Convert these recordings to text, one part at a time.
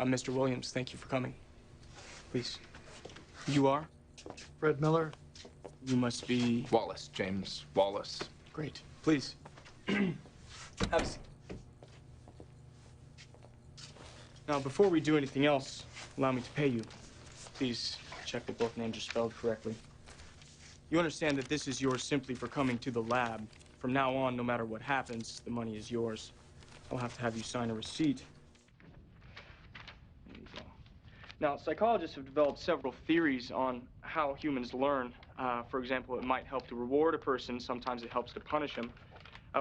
I'm Mr. Williams. Thank you for coming. Please. You are? Fred Miller. You must be... Wallace, James Wallace. Great. Please. Have a seat. Now, before we do anything else, allow me to pay you. Please check that both names are spelled correctly. You understand that this is yours simply for coming to the lab. From now on, no matter what happens, the money is yours. I'll have to have you sign a receipt. There you go. Now, psychologists have developed several theories on how humans learn. For example, it might help to reward a person. Sometimes it helps to punish him.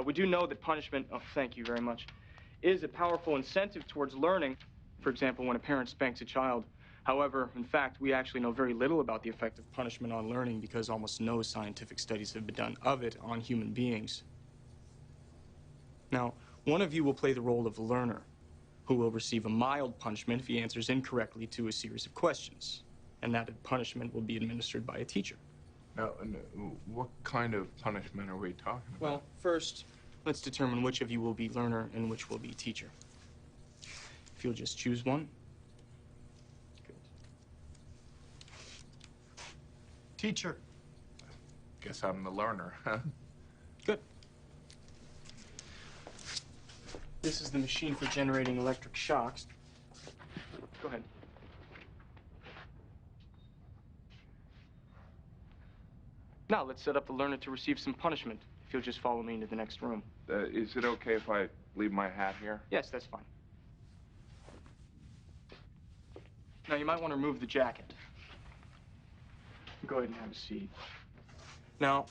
We do know that punishment, oh, thank you very much, is a powerful incentive towards learning. For example, when a parent spanks a child. However, in fact, we actually know very little about the effect of punishment on learning because almost no scientific studies have been done of it on human beings. Now, one of you will play the role of learner, who will receive a mild punishment if he answers incorrectly to a series of questions. And that punishment will be administered by a teacher. Now, what kind of punishment are we talking about? Well, first, let's determine which of you will be learner and which will be teacher. If you'll just choose one. Good. Teacher. Guess I'm the learner, huh? Good. This is the machine for generating electric shocks. Go ahead. Now, let's set up the learner to receive some punishment. If you'll just follow me into the next room. Is it okay if I leave my hat here? Yes, that's fine. Now, you might want to remove the jacket. Go ahead and have a seat. Now,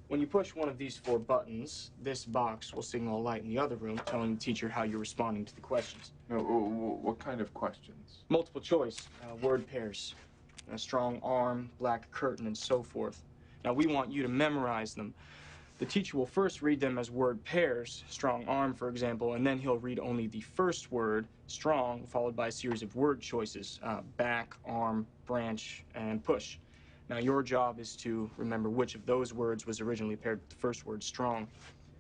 when you push one of these 4 buttons, this box will signal a light in the other room telling the teacher how you're responding to the questions. What kind of questions? Multiple choice, word pairs, a strong arm, black curtain, and so forth. Now, we want you to memorize them. The teacher will first read them as word pairs, strong arm, for example, and then he'll read only the first word, strong, followed by a series of word choices, back, arm, branch, and push. Now, your job is to remember which of those words was originally paired with the first word, strong.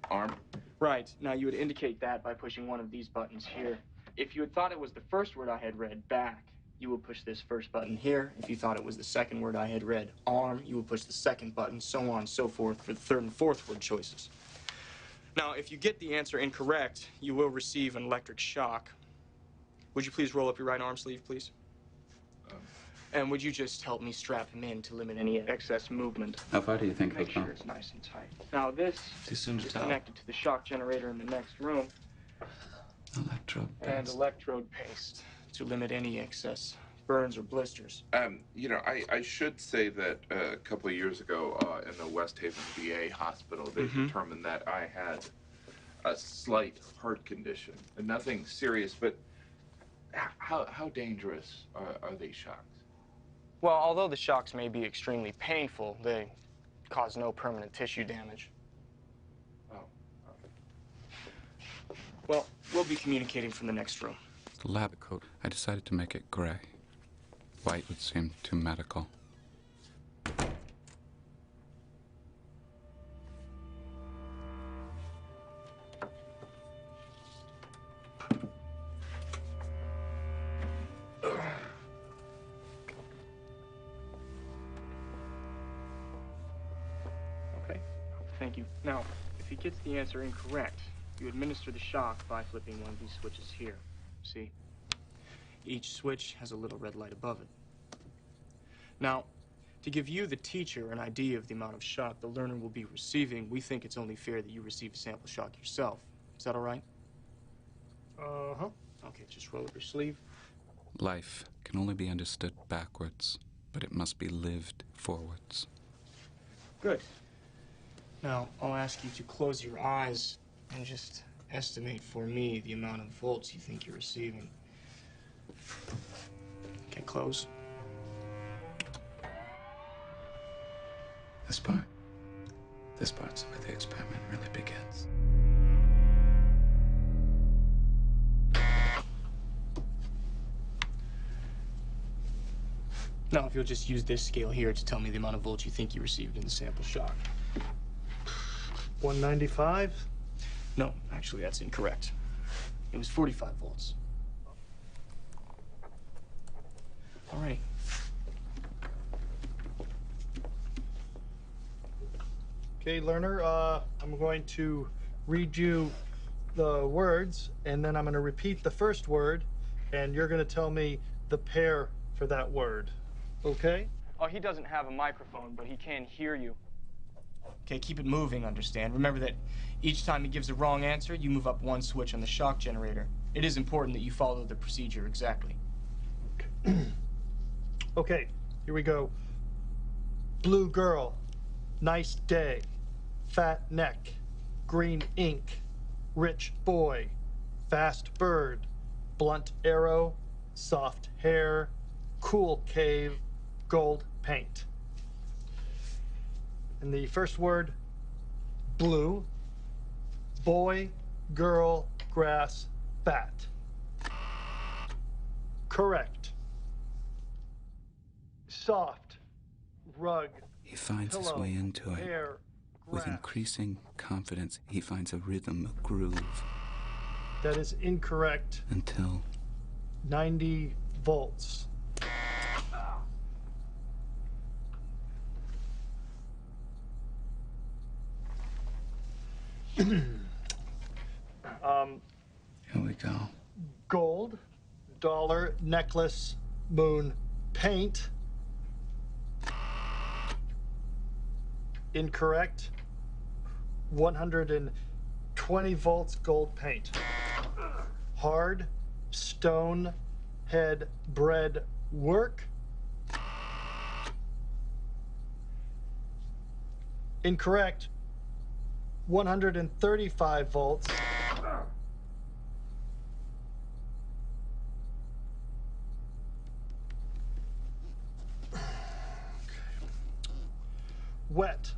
Arm? Right. Now, you would indicate that by pushing one of these buttons here. If you had thought it was the first word I had read, back, you would push this first button here. If you thought it was the second word I had read, arm, you would push the second button, so on and so forth for the third and fourth word choices. Now, if you get the answer incorrect, you will receive an electric shock. Would you please roll up your right arm sleeve, please? And would you just help me strap him in to limit any excess movement? How far do you think Make sure it's nice and tight. Now, this is connected to the shock generator in the next room. Electrode paste. And electrode paste to limit any excess burns or blisters. You know, I should say that a couple of years ago in the West Haven VA hospital, they determined that I had a slight heart condition. Nothing serious, but how dangerous are these shocks? Well, although the shocks may be extremely painful, they cause no permanent tissue damage. Oh. Well, we'll be communicating from the next room. The lab coat, I decided to make it gray. White would seem too medical. Okay, thank you. Now, if he gets the answer incorrect, you administer the shock by flipping one of these switches here. See? Each switch has a little red light above it. Now, to give you, the teacher, an idea of the amount of shock the learner will be receiving, we think it's only fair that you receive a sample shock yourself. Is that all right? Uh-huh. Okay, just roll up your sleeve. Life can only be understood backwards, but it must be lived forwards. Good. Now, I'll ask you to close your eyes and just estimate for me the amount of volts you think you're receiving. Okay, close. This part's where the experiment really begins. Now, if you'll just use this scale here to tell me the amount of volts you think you received in the sample shock. 195? No, actually, that's incorrect. It was 45 volts. Alrighty. Okay, learner, I'm going to read you the words, and then I'm going to repeat the first word, and you're going to tell me the pair for that word. Okay? Oh, he doesn't have a microphone, but he can hear you. Okay, keep it moving, understand? Remember that each time he gives a wrong answer, you move up one switch on the shock generator. It is important that you follow the procedure exactly. Okay, here we go. Blue girl, nice day, fat neck, green ink, rich boy, fast bird, blunt arrow, soft hair, cool cave, gold paint. And the first word, blue, boy, girl, grass, fat. Correct. Soft, rug, He finds his pillow, way into it. hair, With grass. increasing confidence, he finds a rhythm, a groove, That is incorrect. until 90 volts. here we go. Gold, dollar, necklace, moon, paint. Incorrect. 120 volts gold paint. Hard, stone, head, bread, work. Incorrect. 135 volts. Wet,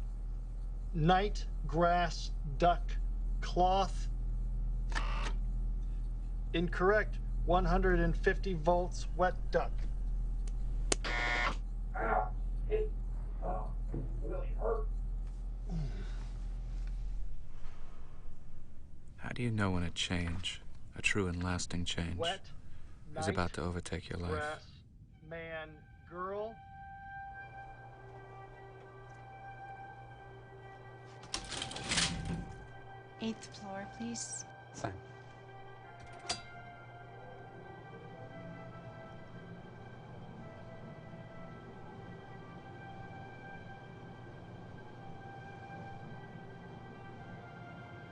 night, grass, duck, cloth. Incorrect. 150 volts, wet duck. Ow! It really hurt. How do you know when a change, a true and lasting change, Wet, is night, about to overtake your life? grass, man, girl. Eighth floor, please. Fine.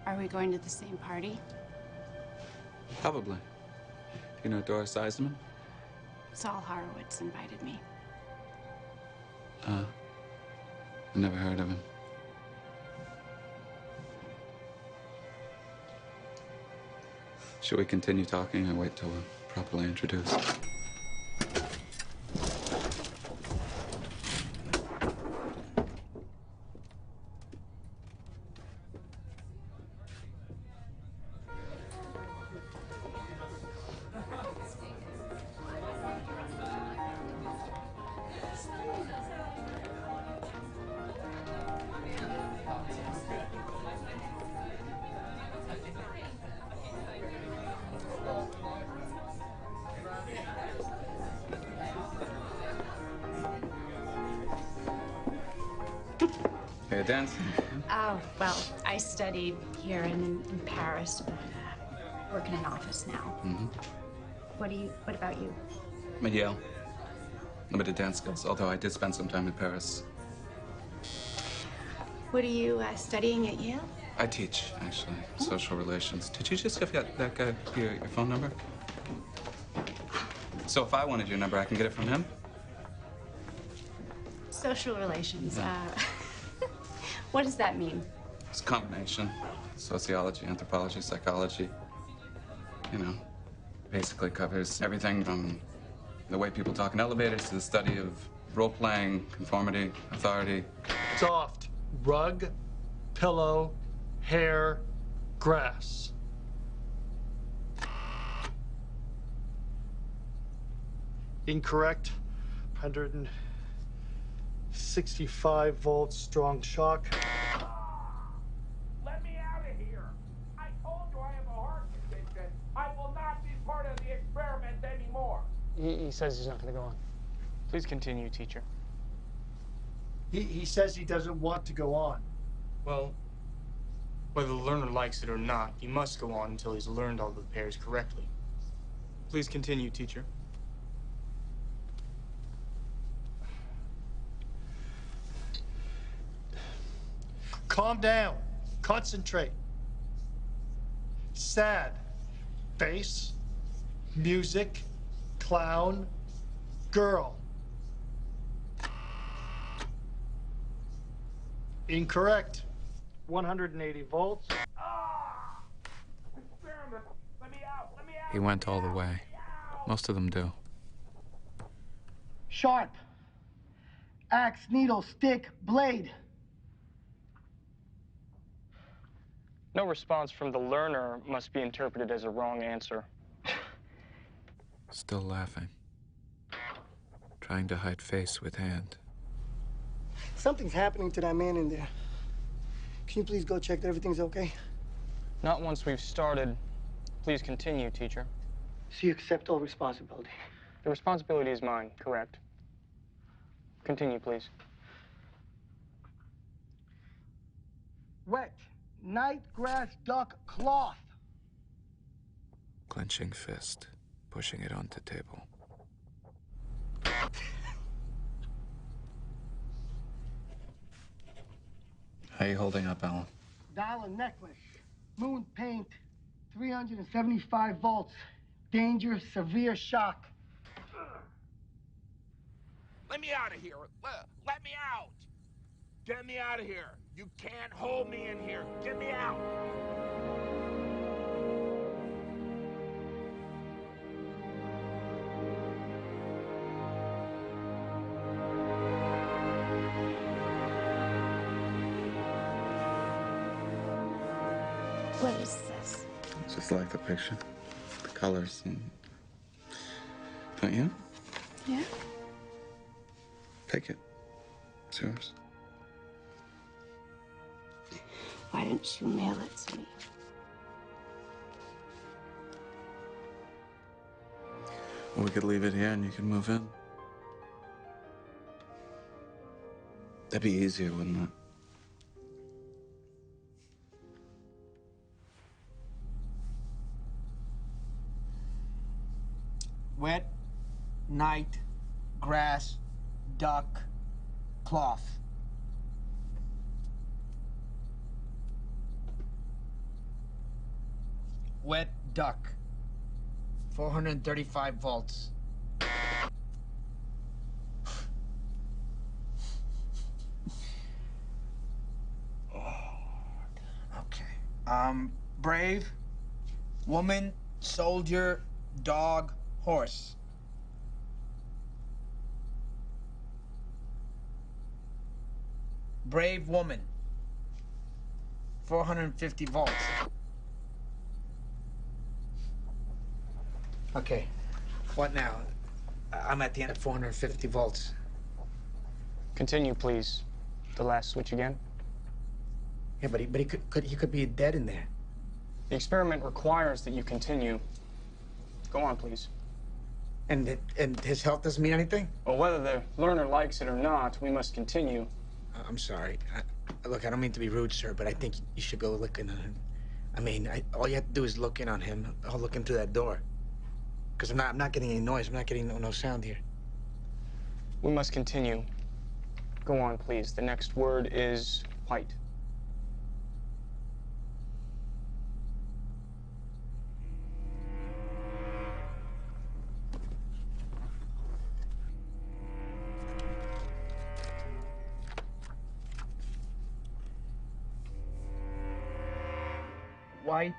Are we going to the same party? Probably. You know Doris Eisenman? Saul Horowitz invited me. I never heard of him. Should we continue talking or wait till we're properly introduced? Hey, dancing. Oh, well, I studied here in Paris, but work in an office now. Mm-hmm. What about you? I'm at Yale. Limited dance skills, although I did spend some time in Paris. What are you studying at Yale? I teach, actually, social relations. Did you just give that guy your phone number? So if I wanted your number, I can get it from him? Social relations. What does that mean? It's a combination. Sociology, anthropology, psychology. You know, basically covers everything from the way people talk in elevators to the study of role-playing, conformity, authority. Soft, rug, pillow, hair, grass. Incorrect. 165 volts, strong shock. Let me out of here. I told you I have a heart condition. I will not be part of the experiment anymore. He says he's not going to go on. Please continue, teacher. He says he doesn't want to go on. Well, whether the learner likes it or not, you must go on until he's learned all the pairs correctly. Please continue, teacher. Calm down. Concentrate. Sad. Face. Music. Clown. Girl. Incorrect. 180 volts. Experiment. Let me out. Let me out. He went all the way. Most of them do. Sharp. Axe, needle, stick, blade. No response from the learner must be interpreted as a wrong answer. Still laughing. Trying to hide face with hand. Something's happening to that man in there. Can you please go check that everything's okay? Not once we've started. Please continue, teacher. So you accept all responsibility? The responsibility is mine, correct? Continue, please. Wet. Night grass duck cloth. Clenching fist. Pushing it onto table. How you holding up, Alan? Dollar necklace. Moon paint. 375 volts. Danger, severe shock. Let me out of here. Let me out. Get me out of here. You can't hold me in here. Get me out. What is this? Just like the picture. The colors and... Don't you? Yeah? Take it. It's yours. Why didn't you mail it to me? Or we could leave it here and you can move in. That'd be easier, wouldn't it? Wet. Night. Grass. Duck. Cloth. Wet duck. 435 volts. Okay. Brave. Woman. Soldier. Dog. Horse. Brave woman. 450 volts. Okay. What now? I'm at the end of 450 volts. Continue, please. The last switch again. Yeah, but he could be dead in there. The experiment requires that you continue. Go on, please. And his health doesn't mean anything? Well, whether the learner likes it or not, we must continue. I'm sorry. Look, I don't mean to be rude, sir, but I think you should go look in on him. I mean, all you have to do is look in on him. I'll look in through that door. Because I'm not getting any noise. I'm not getting no sound here. We must continue. Go on, please. The next word is white. White,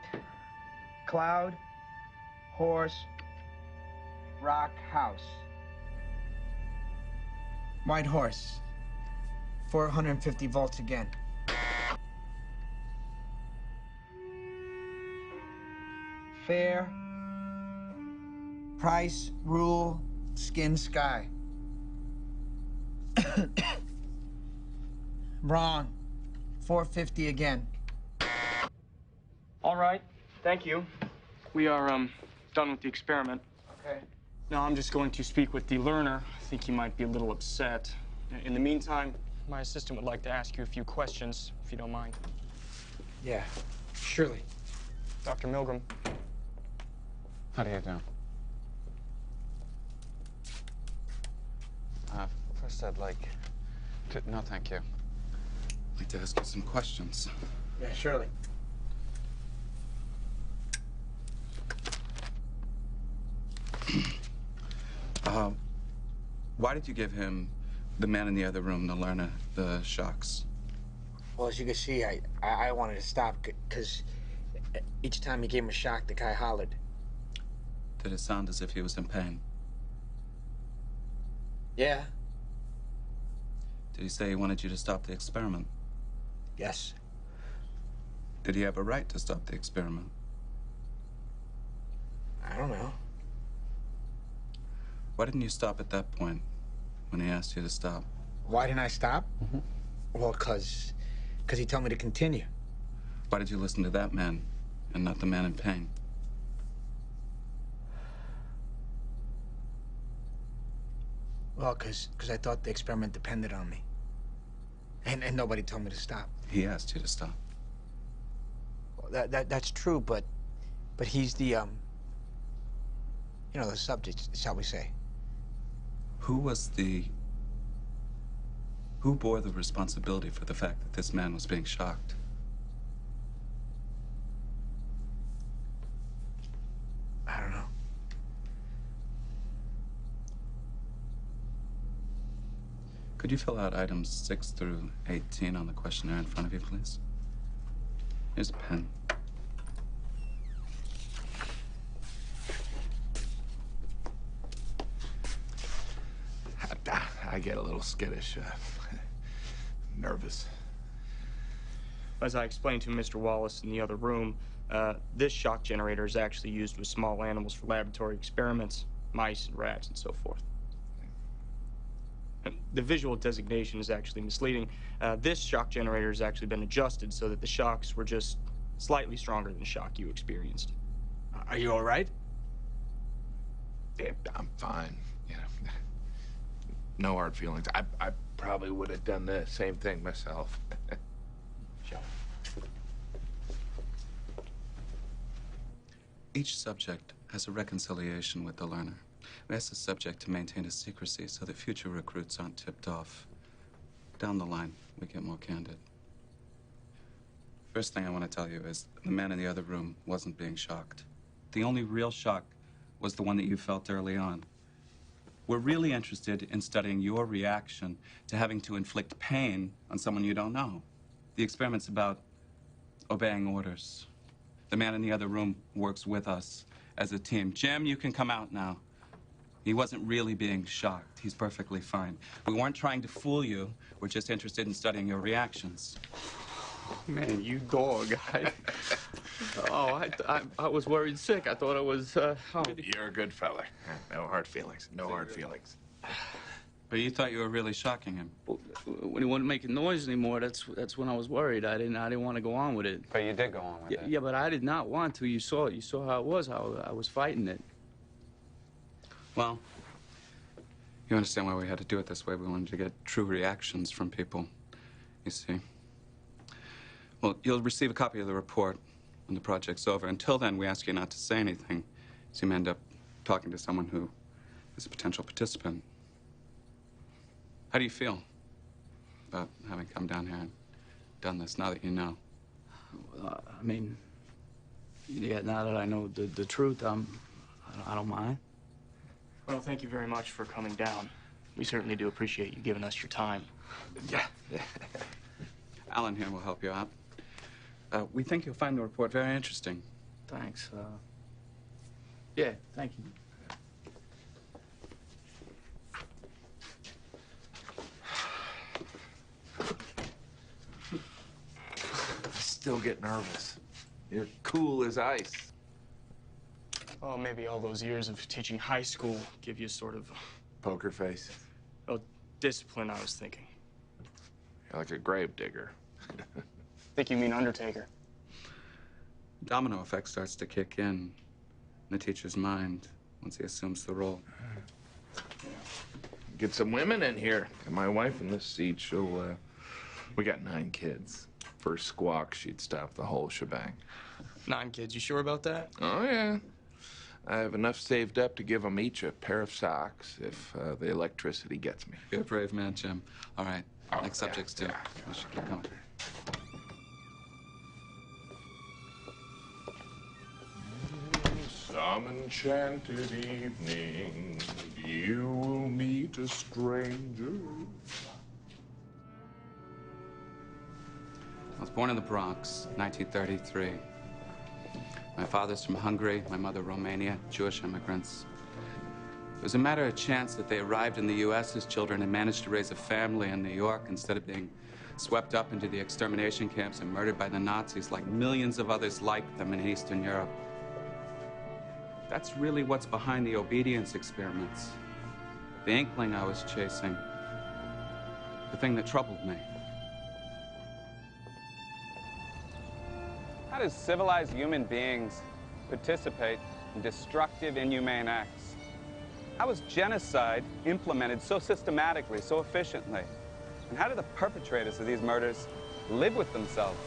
cloud, horse, rock, house. White horse. 450 volts again. Fair. Price, rule, skin, sky. Wrong. 450 again. All right. Thank you. We are, done with the experiment. Okay. No, I'm just going to speak with the learner. I think he might be a little upset. In the meantime, my assistant would like to ask you a few questions, if you don't mind. Yeah, surely. Dr. Milgram. How do you do? First I'd like to... No, thank you. I'd like to ask you some questions. Yeah, surely. Why did you give him, the man in the other room, the learner, the shocks? Well, as you can see, I wanted to stop because each time he gave him a shock, the guy hollered. Did it sound as if he was in pain? Yeah. Did he say he wanted you to stop the experiment? Yes. Did he have a right to stop the experiment? I don't know. Why didn't you stop at that point when he asked you to stop? Why didn't I stop? Well, because he told me to continue. Why did you listen to that man and not the man in pain? Well, because I thought the experiment depended on me. And nobody told me to stop. He asked you to stop. Well, that's true, but he's the, you know, the subject, shall we say. Who bore the responsibility for the fact that this man was being shocked? I don't know. Could you fill out items 6 through 18 on the questionnaire in front of you, please? Here's a pen. I get a little skittish, nervous. As I explained to Mr. Wallace in the other room, this shock generator is actually used with small animals for laboratory experiments, mice and rats and so forth. The visual designation is actually misleading. This shock generator has actually been adjusted so that the shocks were just slightly stronger than the shock you experienced. Are you all right? Yeah, I'm fine, you know. No hard feelings. I probably would have done the same thing myself. Sure. Each subject has a reconciliation with the learner. We ask the subject to maintain a secrecy so that future recruits aren't tipped off. Down the line, we get more candid. First thing I want to tell you is the man in the other room wasn't being shocked. The only real shock was the one that you felt early on. We're really interested in studying your reaction to having to inflict pain on someone you don't know. The experiment's about obeying orders. The man in the other room works with us as a team. Jim, you can come out now. He wasn't really being shocked. He's perfectly fine. We weren't trying to fool you. We're just interested in studying your reactions. Man, you dog. I was worried sick. I thought I was, You're a good fella. No hard feelings. No hard feelings. But you thought you were really shocking him. When he wasn't making noise anymore, that's when I was worried. I didn't want to go on with it. But you did go on with it. Yeah, but I did not want to. You saw how it was, how I was fighting it. Well, you understand why we had to do it this way. We wanted to get true reactions from people, you see. Well, you'll receive a copy of the report when the project's over. Until then, we ask you not to say anything, so you may end up talking to someone who is a potential participant. How do you feel about having come down here and done this, now that you know? I mean, yeah, now that I know the truth, I don't mind. Well, thank you very much for coming down. We certainly do appreciate you giving us your time. Yeah. Alan here will help you out. We think you'll find the report very interesting. Thanks. Yeah, thank you. I still get nervous. You're cool as ice. Oh, maybe all those years of teaching high school give you sort of... Poker face. Oh, discipline, I was thinking. You're like a grave digger. Think you mean Undertaker? Domino effect starts to kick in the teacher's mind once he assumes the role. Get some women in here. Got my wife in this seat. She'll, we got 9 kids. First squawk, she'd stop the whole shebang. 9 kids, you sure about that? Oh, yeah. I have enough saved up to give them each a pair of socks if the electricity gets me. You're a brave man, Jim. All right, Oh, next subjects, too. We should keep going. Some enchanted evening, you will meet a stranger. I was born in the Bronx, 1933. My father's from Hungary, my mother Romania, Jewish immigrants. It was a matter of chance that they arrived in the U.S. as children and managed to raise a family in New York instead of being swept up into the extermination camps and murdered by the Nazis like millions of others like them in Eastern Europe. That's really what's behind the obedience experiments. The inkling I was chasing. The thing that troubled me. How do civilized human beings participate in destructive, inhumane acts? How is genocide implemented so systematically, so efficiently? And how do the perpetrators of these murders live with themselves?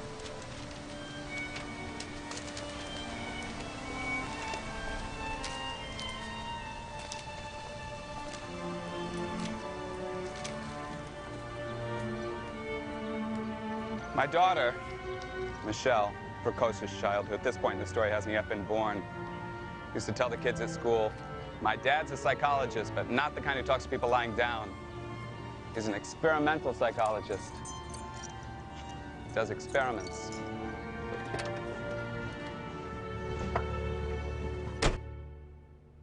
My daughter, Michelle, precocious child, who at this point in the story hasn't yet been born, used to tell the kids at school, my dad's a psychologist, but not the kind who talks to people lying down. He's an experimental psychologist. He does experiments.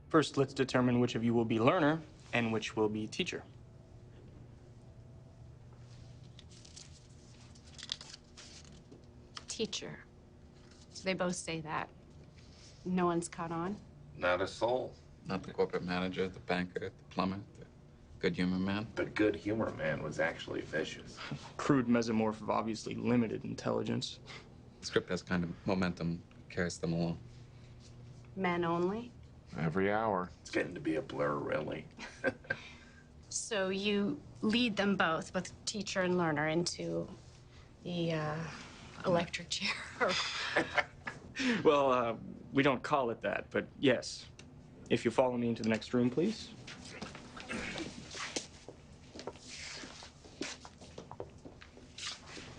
First, let's determine which of you will be learner and which will be teacher. Teacher. So they both say that. No one's caught on. Not a soul. Not the corporate manager, the banker, the plumber, the good humor man. The good humor man was actually vicious. Crude mesomorph of obviously limited intelligence. The script has kind of momentum, carries them along. Men only? Every hour. It's getting to be a blur, really. So you lead them both, both teacher and learner, into the electric chair. Well, we don't call it that, but yes. If you follow me into the next room, please.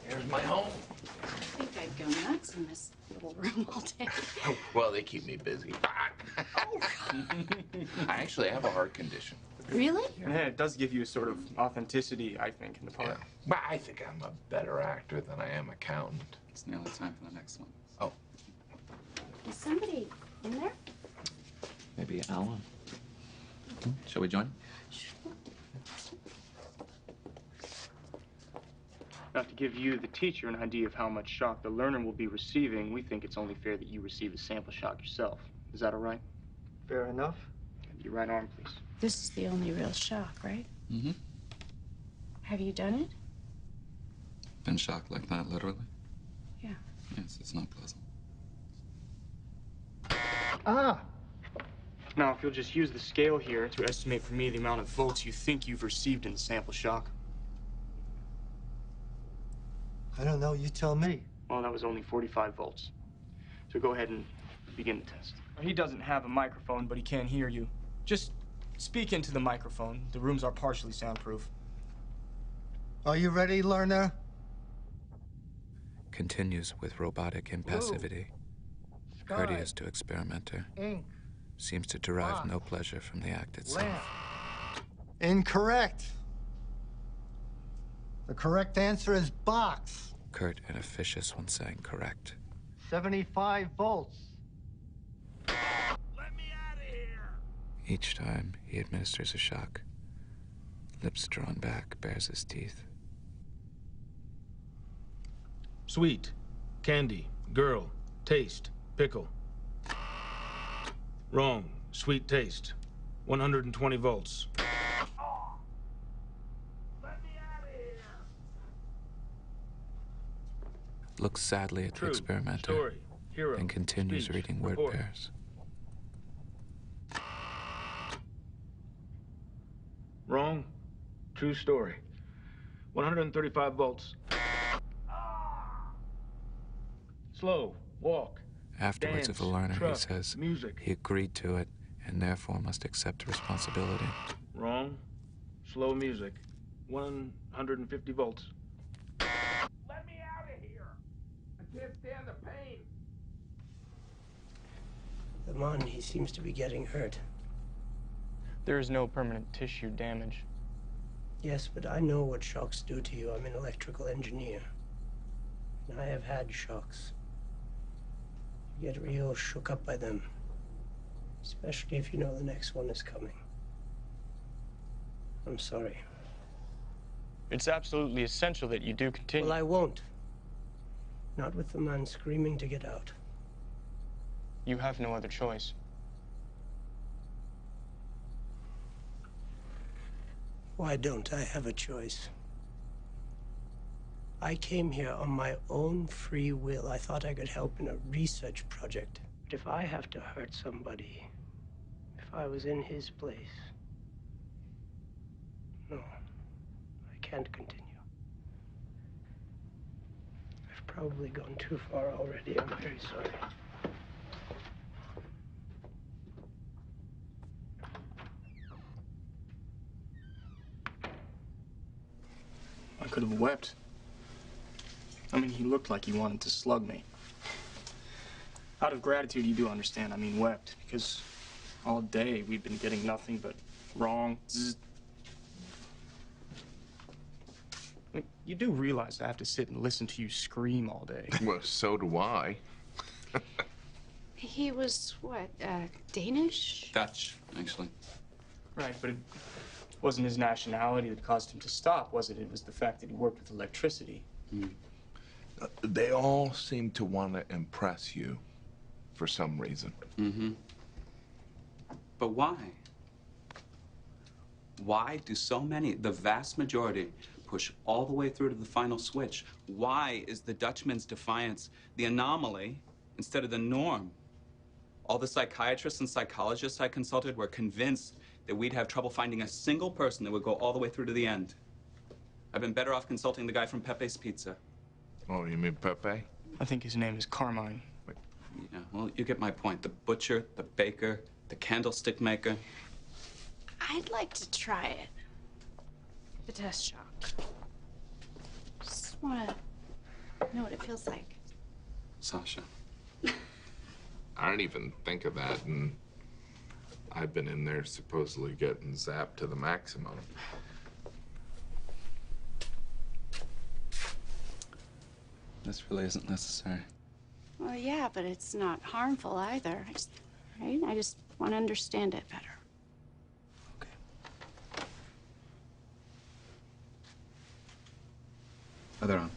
Here's my home. I think I'd go nuts in this little room all day. Well, they keep me busy. I actually have a heart condition. Really? Yeah, it does give you a sort of authenticity, I think, in the part. Yeah. But I think I'm a better actor than I am accountant. It's nearly time for the next one. Oh. Is somebody in there? Maybe Alan. Shall we join? Now, to give you, the teacher, an idea of how much shock the learner will be receiving, we think it's only fair that you receive a sample shock yourself. Is that all right? Fair enough. Your right arm, please. This is the only real shock, right? Mm-hmm. Have you done it? Been shocked like that, literally? Yeah. Yes, it's not pleasant. Ah! Now, if you'll just use the scale here to estimate for me the amount of volts you think you've received in the sample shock. I don't know. You tell me. Well, that was only 45 volts. So go ahead and begin the test. He doesn't have a microphone, but he can hear you. Just speak into the microphone. The rooms are partially soundproof. Are you ready, learner? Continues with robotic impassivity. Courteous to experimenter. Ink. Seems to derive Box. no pleasure from the act itself. Lamp. Incorrect. The correct answer is box. Curt and officious when saying correct. 75 volts. Let me out of here! Each time he administers a shock, lips drawn back, bares his teeth. Sweet, candy, girl, taste, pickle. Wrong, sweet taste, 120 volts. Let me out of here! Looks sadly at the True, experimenter story, hero, and continues speech, reading word report. pairs. True story. 135 volts. Slow, walk. Afterwards, of the Dance, learner, he truck, says music. he agreed to it and therefore must accept responsibility. Wrong. Slow music. 150 volts. Let me out of here! I can't stand the pain! Lamont, he seems to be getting hurt. There is no permanent tissue damage. Yes, but I know what shocks do to you. I'm an electrical engineer. And I have had shocks. You get real shook up by them. Especially if you know the next one is coming. I'm sorry. It's absolutely essential that you do continue. Well, I won't. Not with the man screaming to get out. You have no other choice. Why don't I have a choice? I came here on my own free will. I thought I could help in a research project. But if I have to hurt somebody, if I was in his place, no, I can't continue. I've probably gone too far already. I'm very sorry. I could have wept. I mean, he looked like he wanted to slug me. Out of gratitude, you do understand, I mean wept, because all day we've been getting nothing but wrong. Zzz. I mean, you do realize I have to sit and listen to you scream all day. Well, so do I. He was, what, Danish? Dutch, actually. Right, but it wasn't his nationality that caused him to stop, was it? It was the fact that he worked with electricity. They all seem to want to impress you for some reason. Mm-hmm. But why? Why do so many, the vast majority, push all the way through to the final switch? Why is the Dutchman's defiance the anomaly instead of the norm? All the psychiatrists and psychologists I consulted were convinced that we'd have trouble finding a single person that would go all the way through to the end. I've been better off consulting the guy from Pepe's Pizza. Oh, you mean Pepe? I think his name is Carmine. Yeah, well, you get my point. The butcher, the baker, the candlestick maker. I'd like to try it. The test shock. Just want to know what it feels like. Sasha. I didn't even think of that, and I've been in there supposedly getting zapped to the maximum. This really isn't necessary. Well, yeah, but it's not harmful either. Right? I just want to understand it better. Other arm.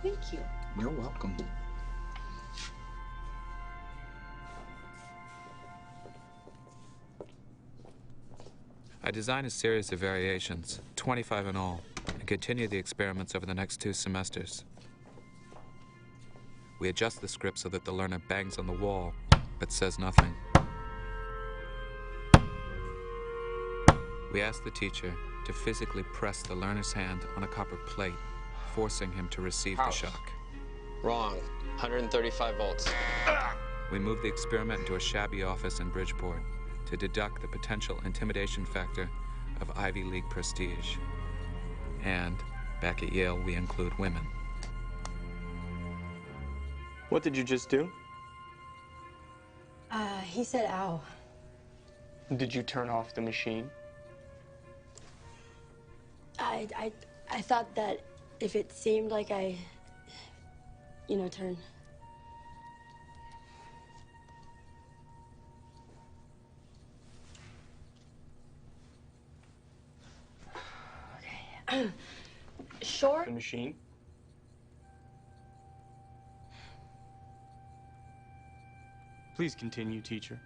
Thank you. You're welcome. I designed a series of variations, 25 in all, and continue the experiments over the next 2 semesters. We adjust the script so that the learner bangs on the wall, but says nothing. We ask the teacher to physically press the learner's hand on a copper plate, forcing him to receive the shock. Wrong. 135 volts. We move the experiment into a shabby office in Bridgeport to deduct the potential intimidation factor of Ivy League prestige. And back at Yale, we include women. What did you just do? He said ow. Did you turn off the machine? I thought that if it seemed like I, turn. Okay. Short. The machine? Please continue, teacher.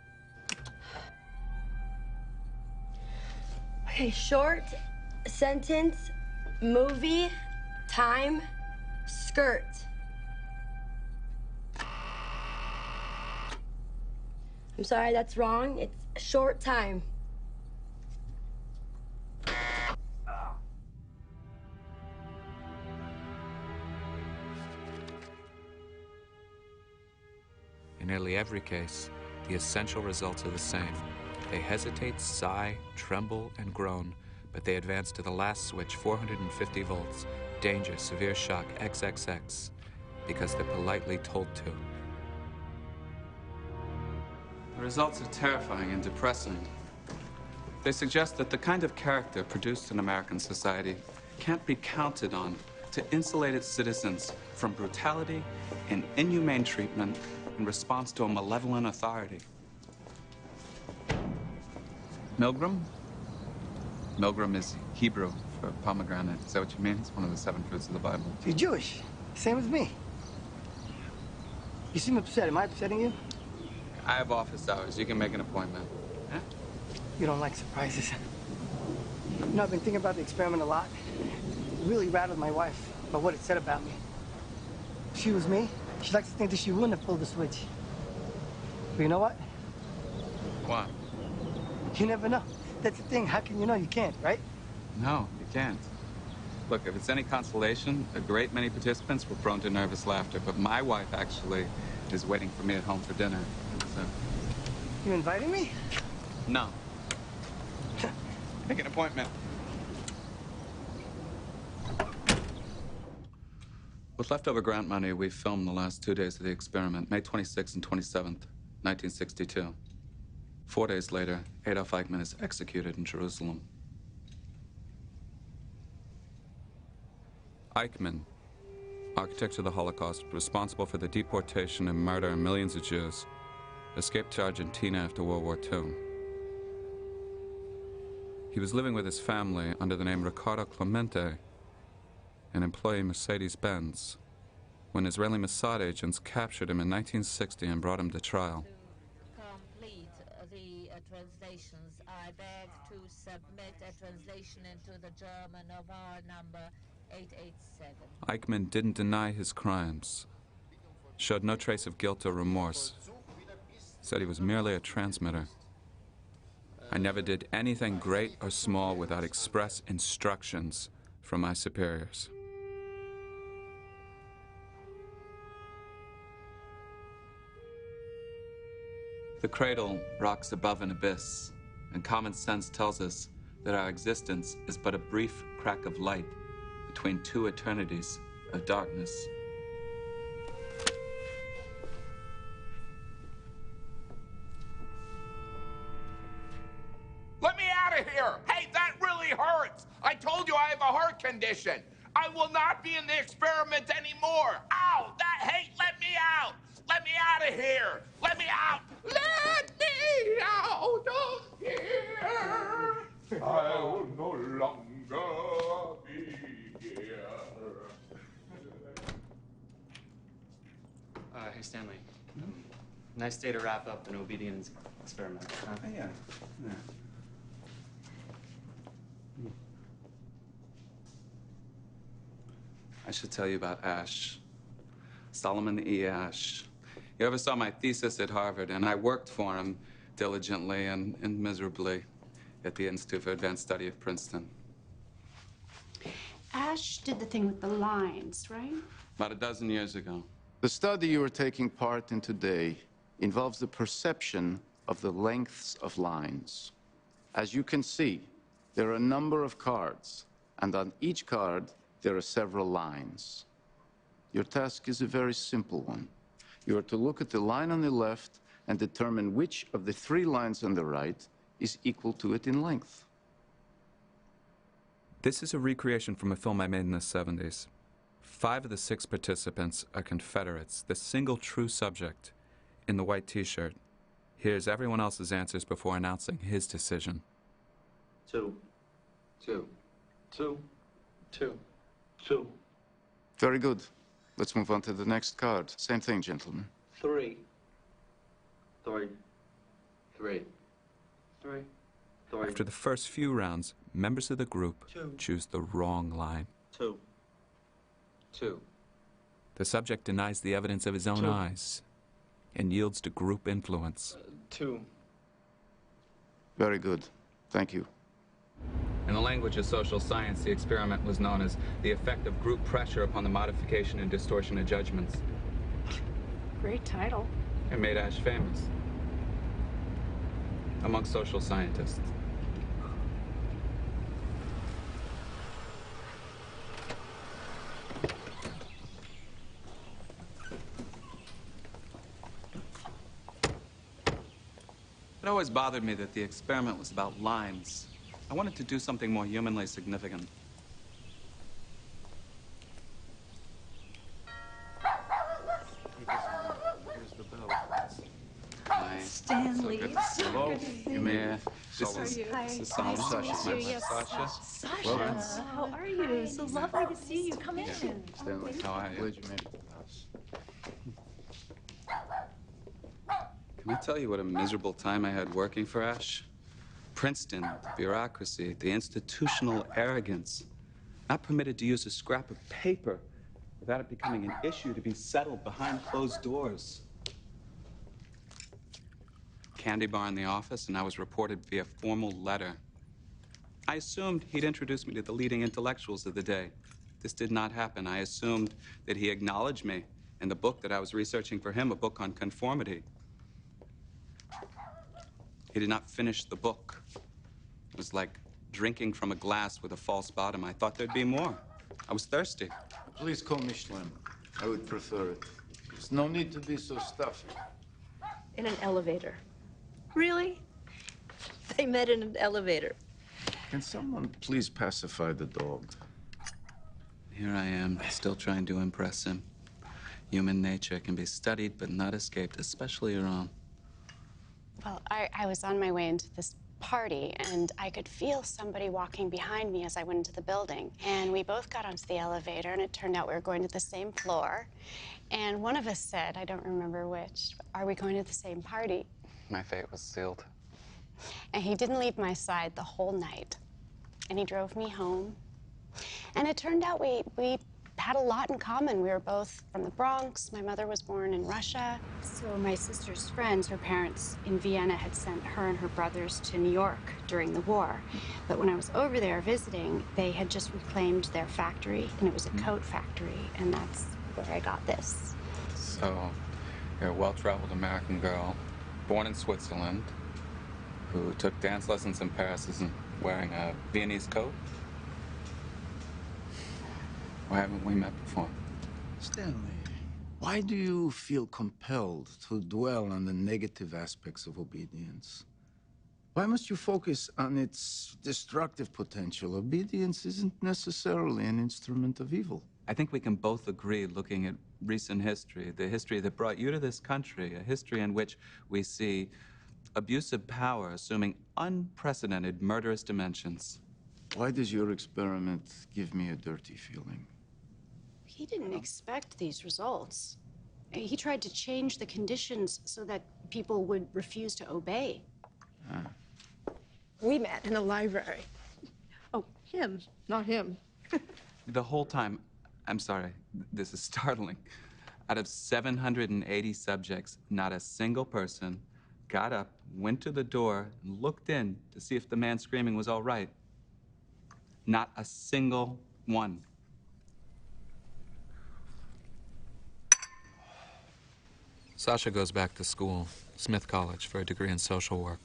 Okay, short sentence, movie, time, skirt. I'm sorry, that's wrong. It's short time. In nearly every case, the essential results are the same. They hesitate, sigh, tremble, and groan, but they advance to the last switch, 450 volts, danger, severe shock, XXX, because they're politely told to. The results are terrifying and depressing. They suggest that the kind of character produced in American society can't be counted on to insulate its citizens from brutality and inhumane treatment in response to a malevolent authority. Milgram? Milgram is Hebrew for pomegranate. Is that what you mean? It's one of the 7 fruits of the Bible. You're Jewish. Same as me. You seem upset. Am I upsetting you? I have office hours. You can make an appointment. Huh? You don't like surprises. You know, I've been thinking about the experiment a lot. It really rattled my wife about what it said about me. If she was me, she likes to think that she wouldn't have pulled the switch. But you know what? What? You never know. That's the thing. How can you know? You can't, right? No, you can't. Look, if it's any consolation, a great many participants were prone to nervous laughter, but my wife actually is waiting for me at home for dinner. So. You inviting me? No. Make an appointment. With leftover grant money, we filmed the last 2 days of the experiment, May 26th and 27th, 1962. 4 days later, Adolf Eichmann is executed in Jerusalem. Eichmann, architect of the Holocaust, responsible for the deportation and murder of millions of Jews, escaped to Argentina after World War II. He was living with his family under the name Ricardo Clemente, an employee Mercedes-Benz, when Israeli Mossad agents captured him in 1960 and brought him to trial. To complete the translations, I beg to submit a translation into the German of our number 887. Eichmann didn't deny his crimes, showed no trace of guilt or remorse, said he was merely a transmitter. I never did anything great or small without express instructions from my superiors. The cradle rocks above an abyss, and common sense tells us that our existence is but a brief crack of light between 2 eternities of darkness. Let me out of here! Hey, that really hurts! I told you I have a heart condition. I will not be in the experiment anymore. Ow! Let me out! Let me out of here! Let me out! Let me out of here! I will no longer be here. Hey, Stanley. Nice day to wrap up an obedience experiment. Huh? Yeah. I should tell you about Ash. Solomon E. Ash. You ever saw my thesis at Harvard? And I worked for him diligently and miserably at the Institute for Advanced Study of Princeton. Ash did the thing with the lines, right? About a dozen years ago. The study you are taking part in today involves the perception of the lengths of lines. As you can see, there are a number of cards, and on each card, there are several lines. Your task is a very simple one. You are to look at the line on the left and determine which of the 3 lines on the right is equal to it in length. This is a recreation from a film I made in the 70s. 5 of the 6 participants are Confederates, the single true subject in the white t-shirt. Here's everyone else's answers before announcing his decision. 2. 2. 2. 2. 2. Very good. Let's move on to the next card. Same thing, gentlemen. 3. 3. 3. 3. After the first few rounds, members of the group choose the wrong line. 2. 2. The subject denies the evidence of his own 2. eyes and yields to group influence. 2. Very good. Thank you. In the language of social science, the experiment was known as the effect of group pressure upon the modification and distortion of judgments. Great title. It made Ash famous among social scientists. It always bothered me that the experiment was about lines. I wanted to do something more humanly significant. Here's the bell. Hi. Stanley, So good. it's so Hello. good to see You you. may- Yeah, this How are is you? this is Hi. Sasha. Sasha. My wife, Yes, Sasha. Sasha, Welcome. how are you? So lovely to see you. Come in. Stanley. How are you? Glad you made it to the house. Can I tell you what a miserable time I had working for Ash? Princeton, the bureaucracy, the institutional arrogance. Not permitted to use a scrap of paper without it becoming an issue to be settled behind closed doors. Candy bar in the office, and I was reported via formal letter. I assumed he'd introduce me to the leading intellectuals of the day. This did not happen. I assumed that he acknowledged me and the book that I was researching for him, a book on conformity. He did not finish the book. It was like drinking from a glass with a false bottom. I thought there'd be more. I was thirsty. Please call me Schlemm. I would prefer it. There's no need to be so stuffy. In an elevator. Really? They met in an elevator. Can someone please pacify the dog? Here I am, still trying to impress him. Human nature can be studied but not escaped, especially your own. Well, I was on my way into this party, and I could feel somebody walking behind me as I went into the building. And we both got onto the elevator, and it turned out we were going to the same floor. And one of us said, I don't remember which, are we going to the same party? My fate was sealed. And he didn't leave my side the whole night. And he drove me home. And it turned out we had a lot in common. We were both from the Bronx. My mother was born in Russia. So my sister's friends, her parents in Vienna, had sent her and her brothers to New York during the war. But when I was over there visiting, they had just reclaimed their factory, and it was a coat factory, and that's where I got this. So, you're a well-traveled American girl, born in Switzerland, who took dance lessons in Paris and wearing a Viennese coat? Why haven't we met before? Stanley, why do you feel compelled to dwell on the negative aspects of obedience? Why must you focus on its destructive potential? Obedience isn't necessarily an instrument of evil. I think we can both agree, looking at recent history, the history that brought you to this country, a history in which we see abusive power assuming unprecedented murderous dimensions. Why does your experiment give me a dirty feeling? He didn't expect these results. He tried to change the conditions so that people would refuse to obey. We met in a library. Oh, him, not him. The whole time, I'm sorry, this is startling. Out of 780 subjects, not a single person got up, went to the door, and looked in to see if the man screaming was all right. Not a single one. Sasha goes back to school, Smith College, for a degree in social work.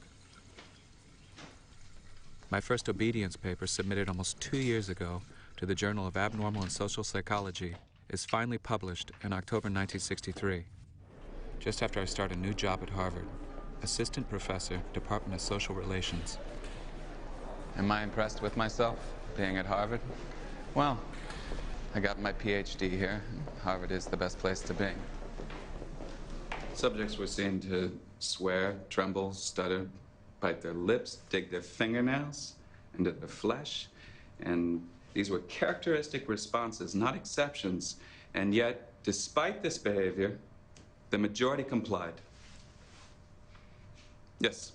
My first obedience paper, submitted almost 2 years ago to the Journal of Abnormal and Social Psychology, is finally published in October 1963, just after I start a new job at Harvard, assistant professor, Department of Social Relations. Am I impressed with myself, being at Harvard? Well, I got my PhD here. Harvard is the best place to be. Subjects were seen to swear, tremble, stutter, bite their lips, dig their fingernails into their flesh, and these were characteristic responses, not exceptions. And yet, despite this behavior, the majority complied. Yes.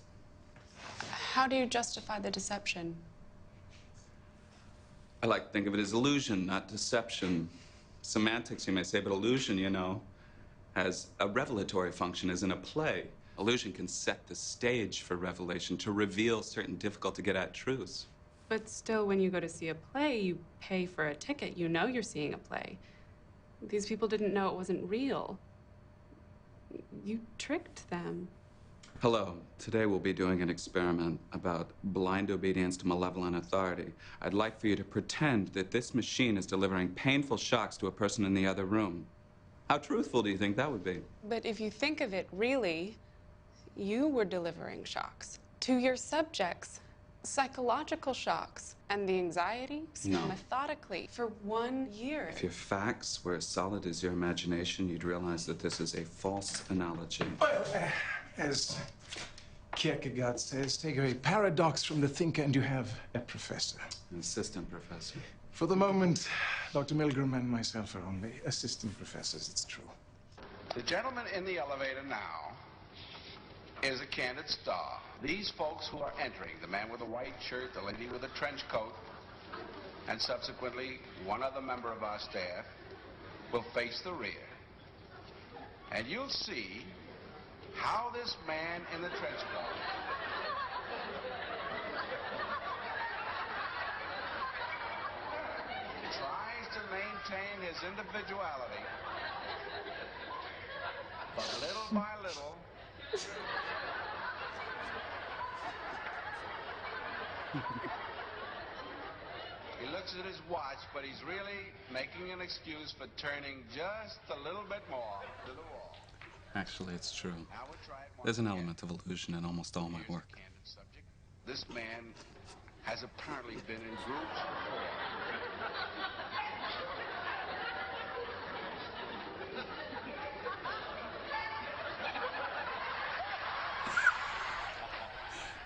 How do you justify the deception? I like to think of it as illusion, not deception. Semantics, you may say, but illusion, you know, has a revelatory function, as in a play. Illusion can set the stage for revelation, to reveal certain difficult-to-get-at truths. But still, when you go to see a play, you pay for a ticket. You know you're seeing a play. These people didn't know it wasn't real. You tricked them. Hello. Today we'll be doing an experiment about blind obedience to malevolent authority. I'd like for you to pretend that this machine is delivering painful shocks to a person in the other room. How truthful do you think that would be? But if you think of it really, you were delivering shocks to your subjects, psychological shocks, and the anxiety No. methodically for 1 year. If your facts were as solid as your imagination, you'd realize that this is a false analogy. Well, as Kierkegaard says, take away paradox from the thinker and you have a professor. An assistant professor. For the moment, Dr. Milgram and myself are only assistant professors, it's true. The gentleman in the elevator now is a candid star. These folks who are entering, the man with the white shirt, the lady with the trench coat, and subsequently one other member of our staff, will face the rear. And you'll see how this man in the trench coat tries to maintain his individuality, but little by little, he looks at his watch, but he's really making an excuse for turning just a little bit more to the wall. Actually, it's true. There's an element of illusion in almost all my work. This man has apparently been in groups before.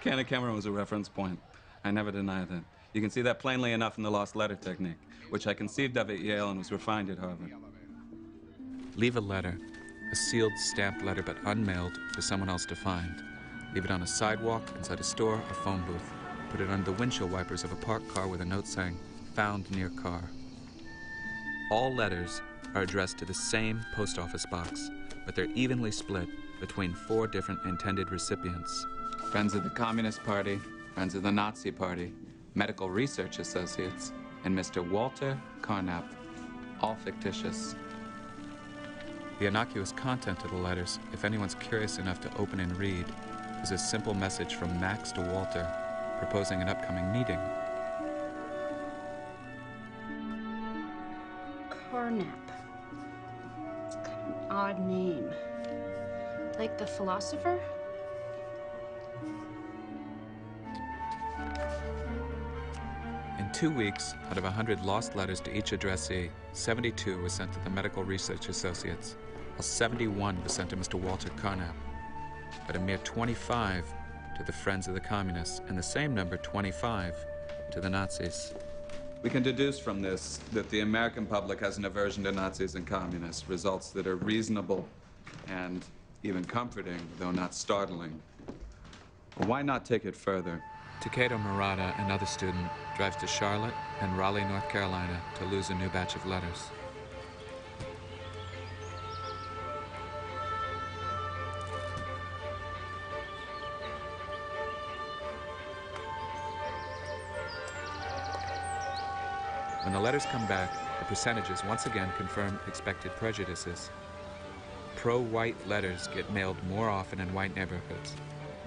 Candid camera was a reference point. I never deny that. You can see that plainly enough in the lost letter technique, which I conceived of at Yale and was refined at Harvard. Leave a letter, a sealed, stamped letter, but unmailed for someone else to find. Leave it on a sidewalk, inside a store, a phone booth. Put it under the windshield wipers of a parked car with a note saying, "Found near car." All letters are addressed to the same post office box, but they're evenly split between 4 different intended recipients. Friends of the Communist Party, friends of the Nazi Party, medical research associates, and Mr. Walter Carnap, all fictitious. The innocuous content of the letters, if anyone's curious enough to open and read, is a simple message from Max to Walter, proposing an upcoming meeting. Carnap. It's kind of an odd name. Like the philosopher? In 2 weeks, out of 100 lost letters to each addressee, 72 were sent to the Medical Research Associates, while 71 were sent to Mr. Walter Carnap, but a mere 25 to the Friends of the Communists, and the same number, 25, to the Nazis. We can deduce from this that the American public has an aversion to Nazis and communists, results that are reasonable and even comforting, though not startling. Well, why not take it further? Takedo Murata, another student, drives to Charlotte and Raleigh, North Carolina to lose a new batch of letters. When the letters come back, the percentages once again confirm expected prejudices. Pro-white letters get mailed more often in white neighborhoods.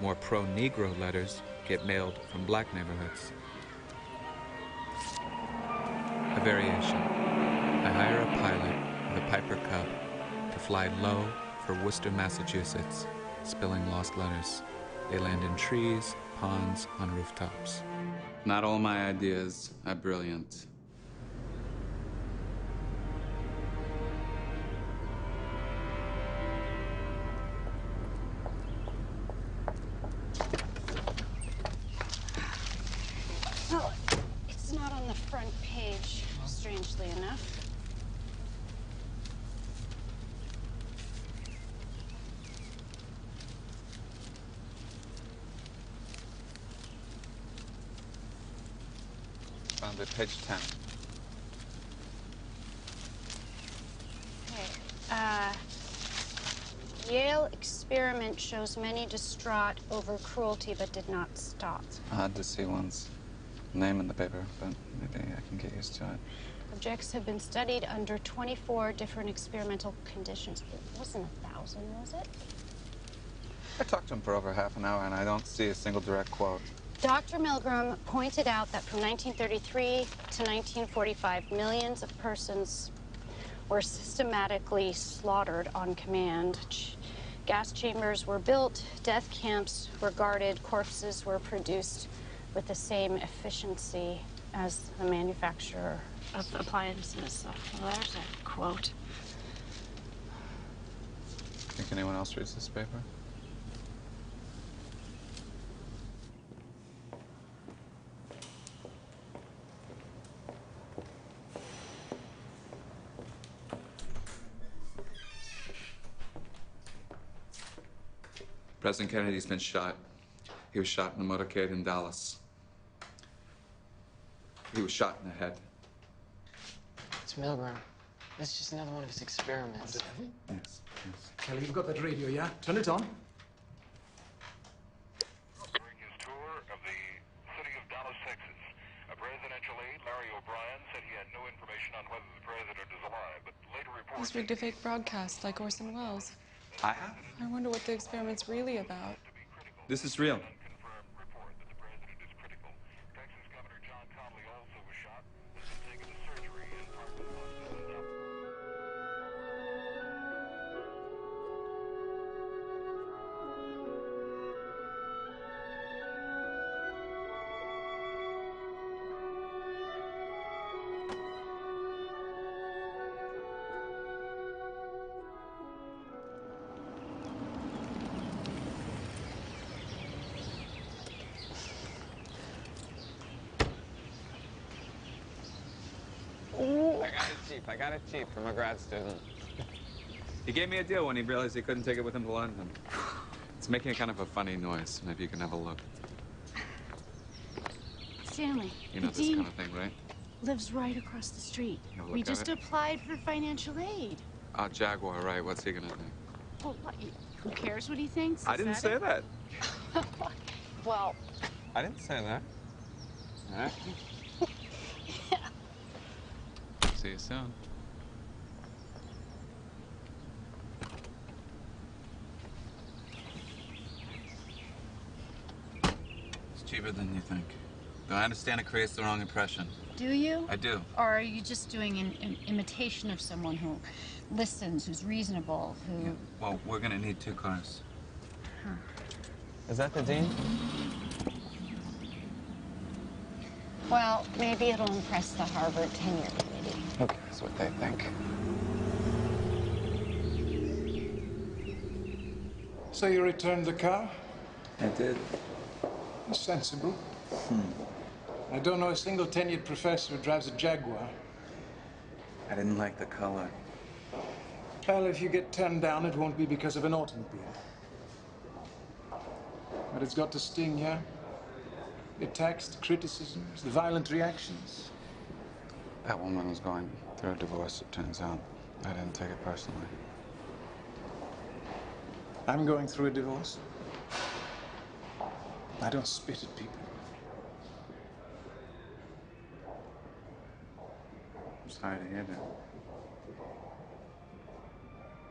More pro-Negro letters get mailed from black neighborhoods. A variation. I hire a pilot with a Piper Cub to fly low for Worcester, Massachusetts, spilling lost letters. They land in trees, ponds, on rooftops. Not all my ideas are brilliant. Well, it's not on the front page, strangely enough. found it, page 10. Okay. Yale experiment shows many distraught over cruelty but did not stop. Odd to see one's name in the paper, but maybe I can get used to it. Subjects have been studied under 24 different experimental conditions. It wasn't 1,000, was it? I talked to him for over half an hour, and I don't see a single direct quote. Dr. Milgram pointed out that from 1933 to 1945, millions of persons were systematically slaughtered on command. Gas chambers were built, death camps were guarded, corpses were produced with the same efficiency as the manufacturer of appliances. Well, there's a quote. Think anyone else reads this paper? President Kennedy's been shot. He was shot in a motorcade in Dallas. He was shot in the head. It's Milgram. It's just another one of his experiments. Yes, yes. Kelly, you've got that radio, yeah? Turn it on. During his tour of the city of Dallas, Texas, a presidential aide, Larry O'Brien, said he had no information on whether the president is alive, but later reported... He's rigged a fake broadcast like Orson Welles. I have? I wonder what the experiment's really about. This is real. I got it cheap from a grad student. He gave me a deal when he realized he couldn't take it with him to London. It's making a kind of a funny noise. Maybe you can have a look. Stanley, You know the this dean kind of thing, right? lives right across the street. Have a We look at just it. applied for financial aid. Jaguar, right? What's he gonna think? Well, what, who cares what he thinks? I Is didn't say it? that. Well, I didn't say that. All right. See you soon. It's cheaper than you think. Though I understand it creates the wrong impression. do you? I do. Or are you just doing an imitation of someone who listens, who's reasonable, who... Yeah. Well, we're gonna need 2 cars. Huh. Is that the dean? Well, maybe it'll impress the Harvard tenure committee. Who cares what they think? So you returned the car? I did. Sensible. I don't know a single tenured professor who drives a Jaguar. I didn't like the color. Well, if you get turned down, it won't be because of an automobile. But it's got to sting, yeah? The attacks, the criticisms, the violent reactions. That woman was going through a divorce, it turns out. I didn't take it personally. I'm going through a divorce. I don't spit at people. I'm sorry to hear that.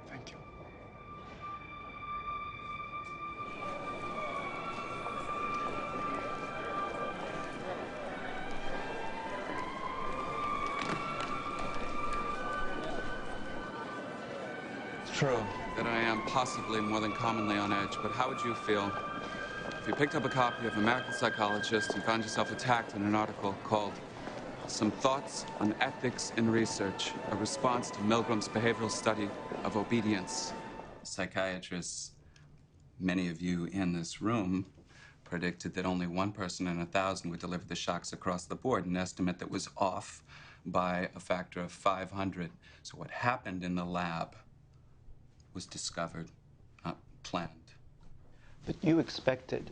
Thank you. It's true that I am possibly more than commonly on edge, but how would you feel if you picked up a copy of American Psychologist and found yourself attacked in an article called Some Thoughts on Ethics in Research, a response to Milgram's behavioral study of obedience? Psychiatrists, many of you in this room, predicted that only 1 person in 1,000 would deliver the shocks across the board, an estimate that was off by a factor of 500. So what happened in the lab was discovered, not planned. But you expected,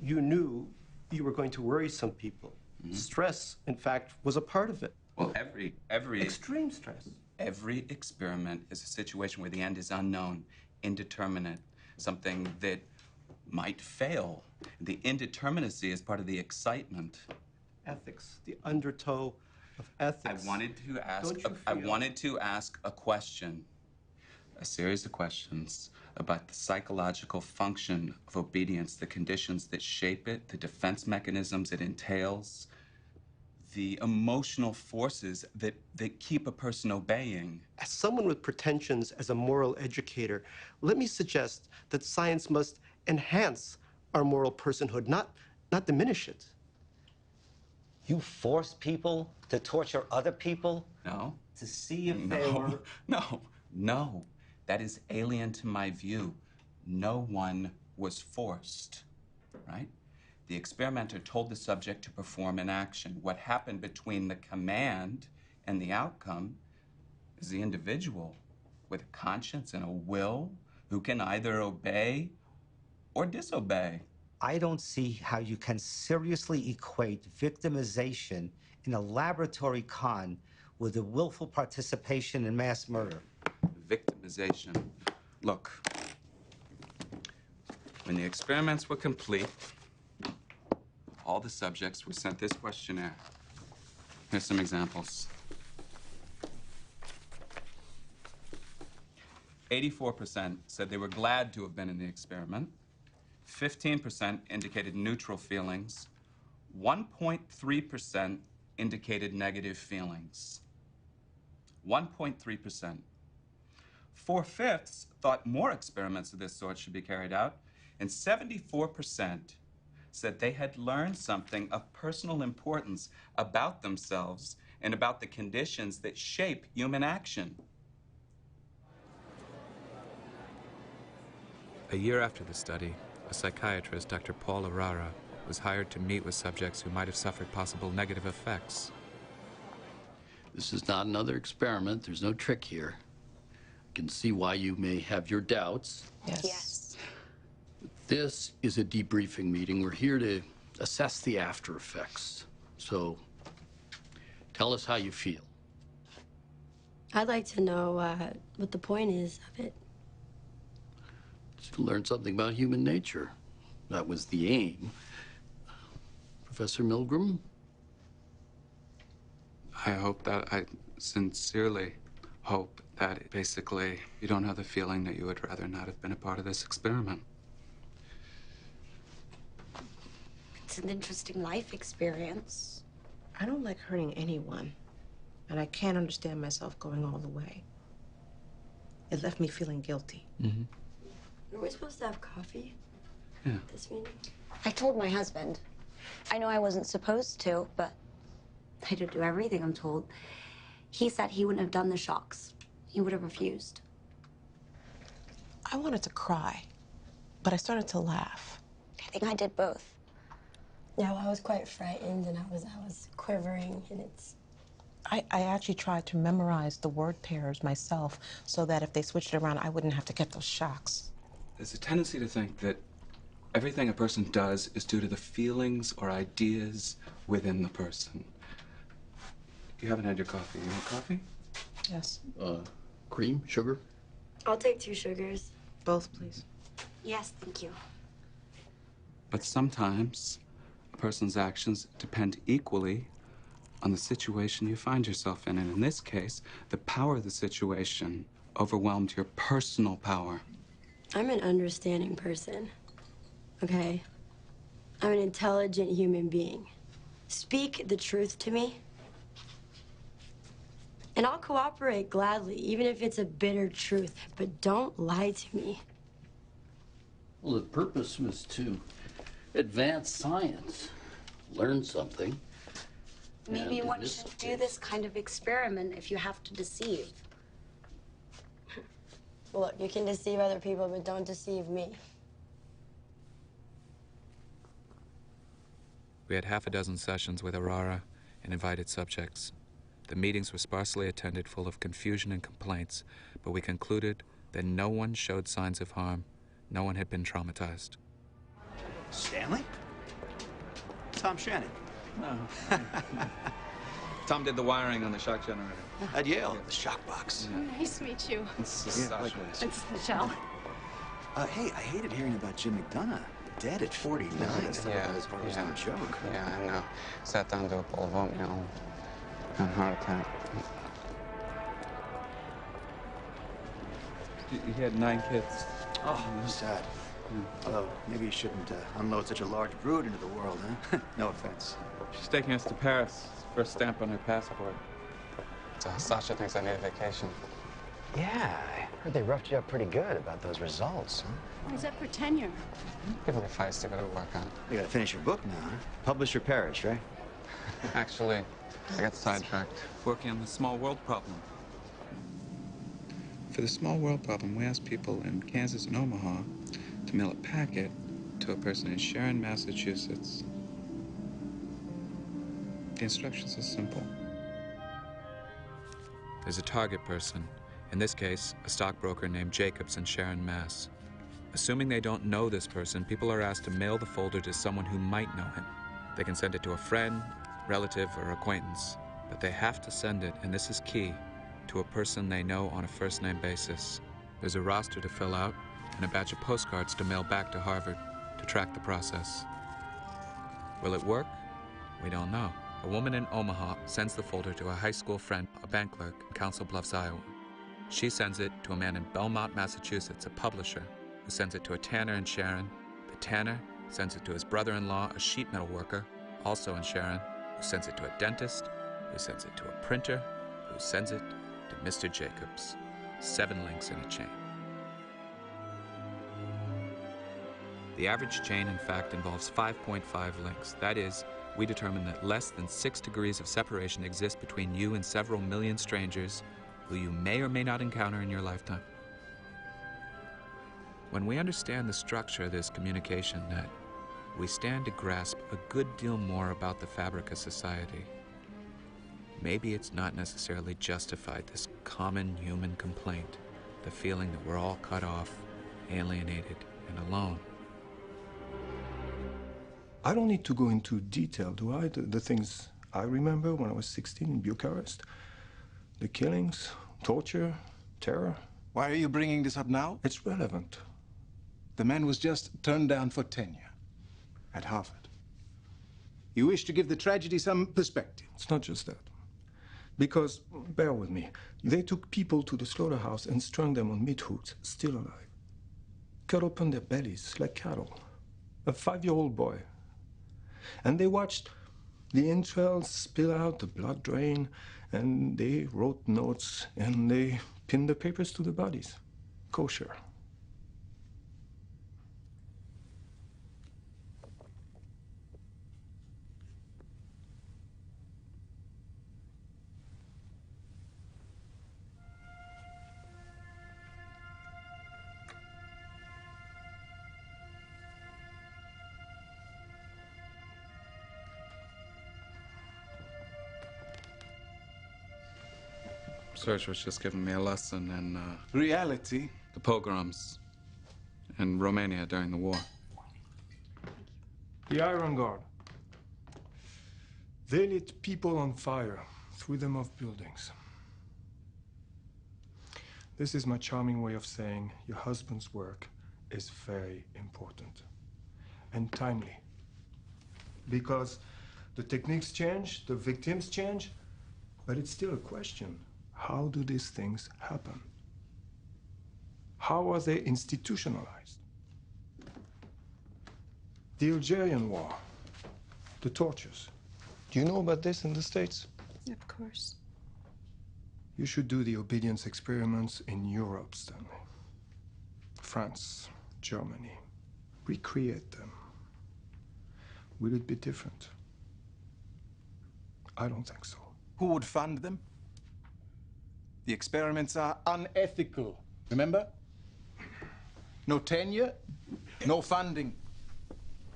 you knew you were going to worry some people. Stress, in fact, was a part of it. Well, every extreme stress. Every experiment is a situation where the end is unknown, indeterminate, something that might fail. The indeterminacy is part of the excitement. Ethics, the undertow of ethics. I wanted to ask a question, a series of questions about the psychological function of obedience, the conditions that shape it, the defense mechanisms it entails, the emotional forces that keep a person obeying. As someone with pretensions as a moral educator, let me suggest that science must enhance our moral personhood, not diminish it. You force people to torture other people? No. To see if they were... No. That is alien to my view. No one was forced, right? The experimenter told the subject to perform an action. What happened between the command and the outcome is the individual with a conscience and a will who can either obey or disobey. I don't see how you can seriously equate victimization in a laboratory con with a willful participation in mass murder. Victimization. Look, when the experiments were complete, all the subjects were sent this questionnaire. Here's some examples. 84% said they were glad to have been in the experiment. 15% indicated neutral feelings. 1.3% indicated negative feelings. 1.3%. 4/5 thought more experiments of this sort should be carried out, and 74% said they had learned something of personal importance about themselves and about the conditions that shape human action. A year after the study, a psychiatrist, Dr. Paul Arara, was hired to meet with subjects who might have suffered possible negative effects. This is not another experiment. There's no trick here. I can see why you may have your doubts. Yes. This is a debriefing meeting. We're here to assess the after effects. So tell us how you feel. I'd like to know what the point is of it. To learn something about human nature. That was the aim. Professor Milgram? I sincerely hope that basically you don't have the feeling that you would rather not have been a part of this experiment. It's an interesting life experience. I don't like hurting anyone, and I can't understand myself going all the way. It left me feeling guilty. Mm-hmm. Are we supposed to have coffee? Yeah. At this meeting? I told my husband. I know I wasn't supposed to, but I did do everything I'm told. He said he wouldn't have done the shocks. He would have refused. I wanted to cry, but I started to laugh. I think I did both. Yeah, well, I was quite frightened, and I was quivering, and it's... I actually tried to memorize the word pairs myself so that if they switched it around, I wouldn't have to get those shocks. There's a tendency to think that everything a person does is due to the feelings or ideas within the person. You haven't had your coffee. You want coffee? Yes. Cream, sugar? I'll take 2 sugars. Both, please. Yes, thank you. But sometimes a person's actions depend equally on the situation you find yourself in. And in this case, the power of the situation overwhelmed your personal power. I'm an understanding person, okay? I'm an intelligent human being. Speak the truth to me, and I'll cooperate gladly, even if it's a bitter truth, but don't lie to me. Well, the purpose was to advance science, learn something. Maybe And one in this should do this kind of experiment if you have to deceive. Look, you can deceive other people, but don't deceive me. We had half a dozen sessions with Arara and invited subjects. The meetings were sparsely attended, full of confusion and complaints, but we concluded that no one showed signs of harm. No one had been traumatized. Stanley? Tom Shannon. No. Tom did the wiring on the shock generator. At Yale, the shock box. Nice to meet you. It's Yeah, Sasha. likewise. It's Michelle. Hey, I hated hearing about Jim McDonough. Dead at 49. I thought that his heart was no joke. Yeah, I know. Sat down to a bowl of oatmeal. Got a heart attack. He had 9 kids. Oh, sad. Although, maybe you shouldn't unload such a large brood into the world, huh? No offense. She's taking us to Paris. First stamp on her passport. So Sasha thinks I need a vacation. Yeah, I heard they roughed you up pretty good about those results, huh? Why is that for tenure? Give me a feisty bit of work on it. You gotta finish your book now, huh? Publish or perish, right? Actually, I got sidetracked. Working on the small world problem. For the small world problem, we asked people in Kansas and Omaha to mail a packet to a person in Sharon, Massachusetts. The instructions are simple. There's a target person, in this case, a stockbroker named Jacobs in Sharon, Mass. Assuming they don't know this person, people are asked to mail the folder to someone who might know him. They can send it to a friend, relative, or acquaintance, but they have to send it, and this is key, to a person they know on a first-name basis. There's a roster to fill out and a batch of postcards to mail back to Harvard to track the process. Will it work? We don't know. A woman in Omaha sends the folder to a high school friend, a bank clerk in Council Bluffs, Iowa. She sends it to a man in Belmont, Massachusetts, a publisher, who sends it to a tanner in Sharon. The tanner sends it to his brother-in-law, a sheet metal worker, also in Sharon, who sends it to a dentist, who sends it to a printer, who sends it to Mr. Jacobs. 7 links in a chain. The average chain, in fact, involves 5.5 links. That is, we determine that less than 6 degrees of separation exist between you and several million strangers who you may or may not encounter in your lifetime. When we understand the structure of this communication net, we stand to grasp a good deal more about the fabric of society. Maybe it's not necessarily justified, this common human complaint, the feeling that we're all cut off, alienated, and alone. I don't need to go into detail, do I? The things I remember when I was 16 in Bucharest. The killings, torture, terror. Why are you bringing this up now? It's relevant. The man was just turned down for tenure at Harvard. You wish to give the tragedy some perspective. It's not just that. Because, bear with me, they took people to the slaughterhouse and strung them on meat hooks, still alive. Cut open their bellies like cattle. A 5-year-old boy. And they watched the entrails spill out, the blood drain, and they wrote notes, and they pinned the papers to the bodies. Kosher. Serge was just giving me a lesson in reality, the pogroms in Romania during the war. The Iron Guard. They lit people on fire, threw them off buildings. This is my charming way of saying your husband's work is very important and timely. Because the techniques change, the victims change, but it's still a question. How do these things happen? How are they institutionalized? The Algerian War, the tortures. Do you know about this in the States? Of course. You should do the obedience experiments in Europe, Stanley. France, Germany. Recreate them. Will it be different? I don't think so. Who would fund them? The experiments are unethical, remember? No tenure, no funding.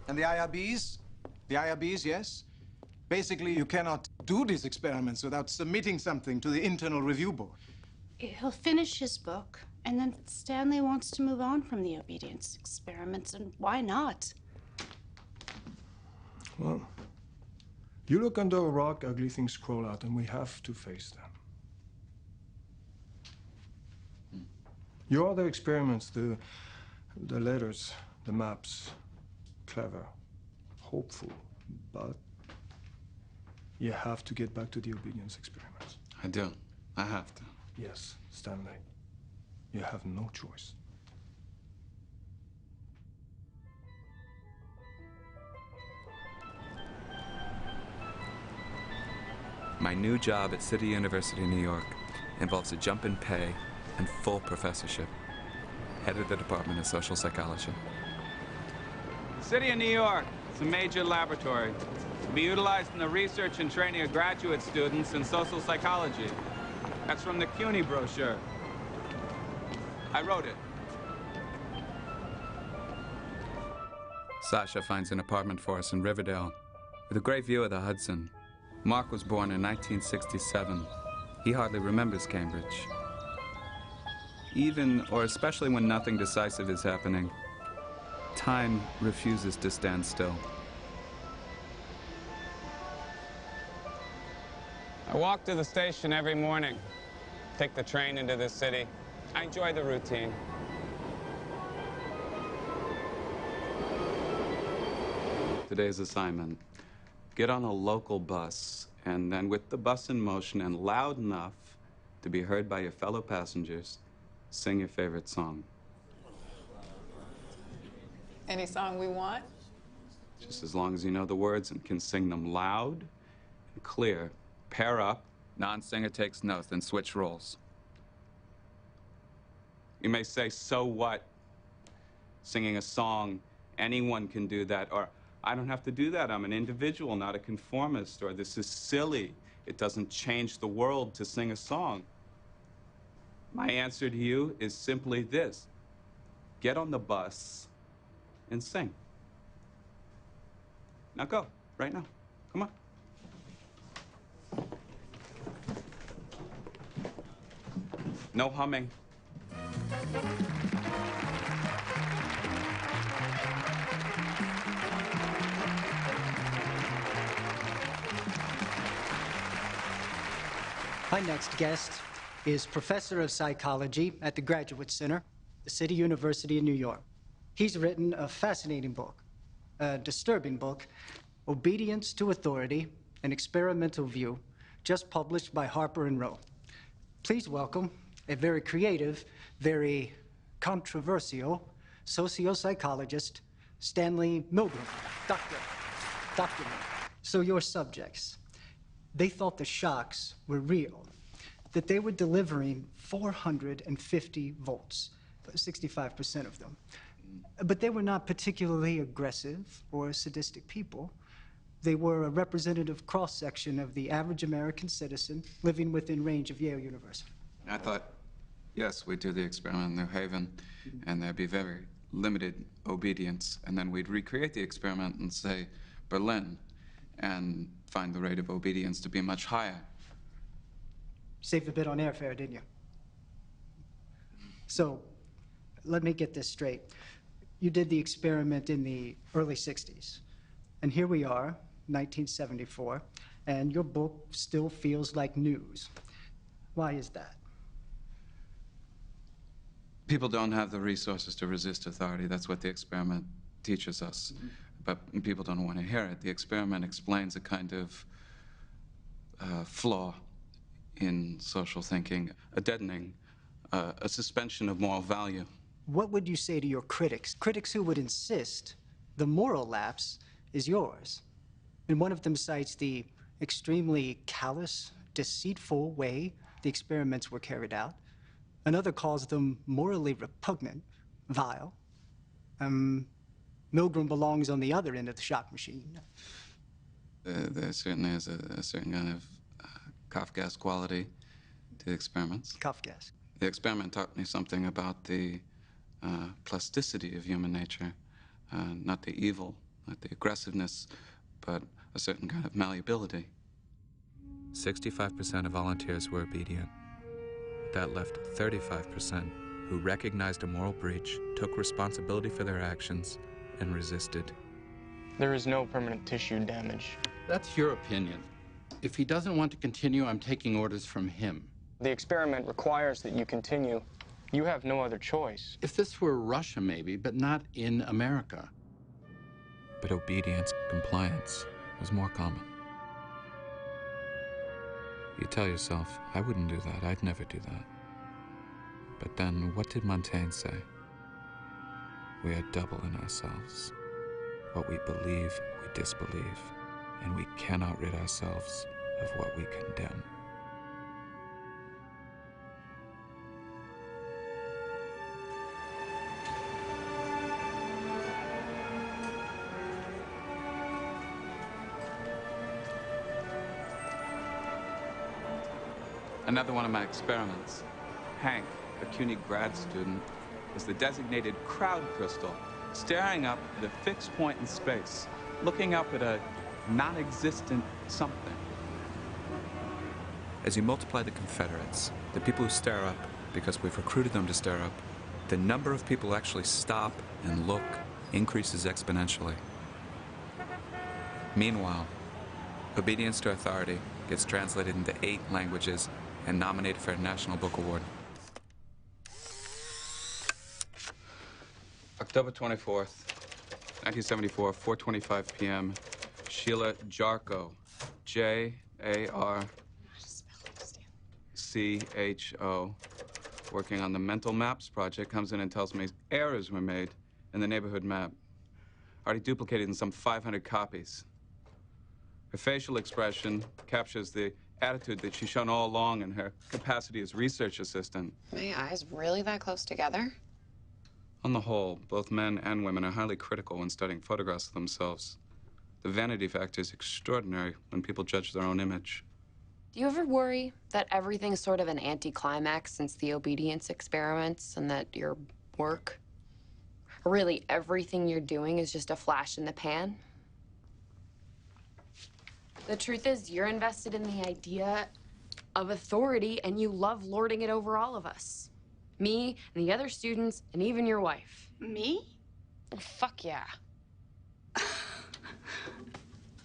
And the IRBs? The IRBs, yes? Basically, you cannot do these experiments without submitting something to the Internal Review Board. He'll finish his book, and then Stanley wants to move on from the obedience experiments, and why not? Well, You look under a rock, ugly things crawl out, and we have to face them. Your other experiments, the letters, the maps, clever, hopeful, but you have to get back to the obedience experiments. I do. I have to. Yes, Stanley. You have no choice. My new job at City University, New York, involves a jump in pay and full professorship. Head of the Department of Social Psychology. The City of New York is a major laboratory to be utilized in the research and training of graduate students in social psychology. That's from the CUNY brochure. I wrote it. Sasha finds an apartment for us in Riverdale with a great view of the Hudson. Mark was born in 1967. He hardly remembers Cambridge. Even, or especially when nothing decisive is happening, time refuses to stand still. I walk to the station every morning, take the train into the city. I enjoy the routine. Today's assignment: get on a local bus, and then with the bus in motion and loud enough to be heard by your fellow passengers, sing your favorite song. Any song we want? Just as long as you know the words and can sing them loud and clear. Pair up. Non-singer takes notes, then switch roles. You may say, so what? Singing a song, anyone can do that. Or, I don't have to do that. I'm an individual, not a conformist. Or, this is silly. It doesn't change the world to sing a song. My answer to you is simply this: get on the bus and sing. Now go, right now. Come on. No humming. My next guest is Professor of Psychology at the Graduate Center, the City University of New York. He's written a fascinating book, a disturbing book, Obedience to Authority, an Experimental View, just published by Harper & Row. Please welcome a very creative, very controversial socio-psychologist, Stanley Milgram. Doctor. So your subjects, they thought the shocks were real, that they were delivering 450 volts, 65% of them. But they were not particularly aggressive or sadistic people. They were a representative cross-section of the average American citizen living within range of Yale University. I thought, yes, we'd do the experiment in New Haven, and there'd be very limited obedience, and then we'd recreate the experiment in, say, Berlin, and find the rate of obedience to be much higher. Saved a bit on airfare, didn't you? So, let me get this straight. You did the experiment in the early 60s, and here we are, 1974, and your book still feels like news. Why is that? People don't have the resources to resist authority. That's what the experiment teaches us. But people don't want to hear it. The experiment explains a kind of flaw in social thinking, a deadening, a suspension of moral value. What would you say to your critics? Critics who would insist the moral lapse is yours. And one of them cites the extremely callous, deceitful way the experiments were carried out. Another calls them morally repugnant, vile. Milgram belongs on the other end of the shock machine. There certainly is a certain kind of Kafkaesque quality to the experiments. Kafkaesque. The experiment taught me something about the plasticity of human nature, not the evil, not the aggressiveness, but a certain kind of malleability. 65% of volunteers were obedient. That left 35% who recognized a moral breach, took responsibility for their actions, and resisted. There is no permanent tissue damage. That's your opinion. If he doesn't want to continue, I'm taking orders from him. The experiment requires that you continue. You have no other choice. If this were Russia, maybe, but not in America. But obedience, compliance was more common. You tell yourself, I wouldn't do that, I'd never do that. But then, what did Montaigne say? We are double in ourselves. What we believe, we disbelieve, and we cannot rid ourselves of what we condemn. Another one of my experiments. Hank, a CUNY grad student, is the designated crowd crystal, staring up at a fixed point in space, looking up at a non-existent something. As you multiply the Confederates, the people who stare up, because we've recruited them to stare up, the number of people who actually stop and look increases exponentially. Meanwhile, obedience to authority gets translated into 8 languages and nominated for a National Book Award. October 24th, 1974, 4:25 p.m. Sheila Jarcho, J-A-R-C-H-O, working on the Mental Maps project, comes in and tells me errors were made in the neighborhood map, already duplicated in some 500 copies. Her facial expression captures the attitude that she's shown all along in her capacity as research assistant. My eyes really that close together? On the whole, both men and women are highly critical when studying photographs of themselves. The vanity factor is extraordinary when people judge their own image. Do you ever worry that everything's sort of an anticlimax since the obedience experiments and that your work, really everything you're doing is just a flash in the pan? The truth is, you're invested in the idea of authority and you love lording it over all of us. Me and the other students and even your wife. Me? Oh, fuck yeah.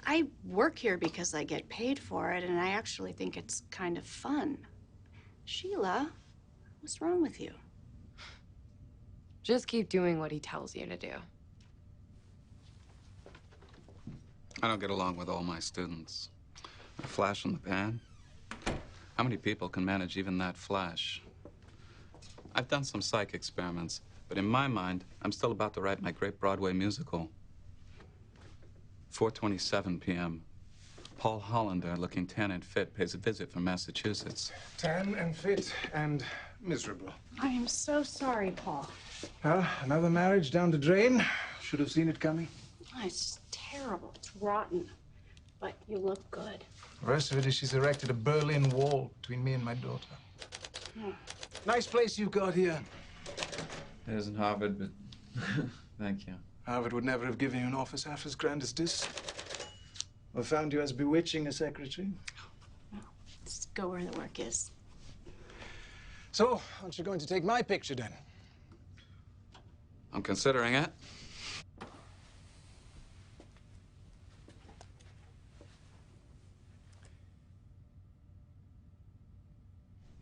I work here because I get paid for it, and I actually think it's kind of fun. Sheila, what's wrong with you? Just keep doing what he tells you to do. I don't get along with all my students. A flash in the pan? How many people can manage even that flash? I've done some psych experiments, but in my mind, I'm still about to write my great Broadway musical. 4:27 p.m. Paul Hollander, looking tan and fit, pays a visit from Massachusetts. Tan and fit and miserable. I am so sorry, Paul. Well, another marriage down the drain. Should have seen it coming. Oh, it's just terrible. It's rotten. But you look good. The rest of it is she's erected a Berlin Wall between me and my daughter. Hmm. Nice place you've got here. It isn't Harvard, but thank you. Harvard would never have given you an office half as grand as this. Or found you as bewitching a secretary. Well, let's go where the work is. So, aren't you going to take my picture then? I'm considering it.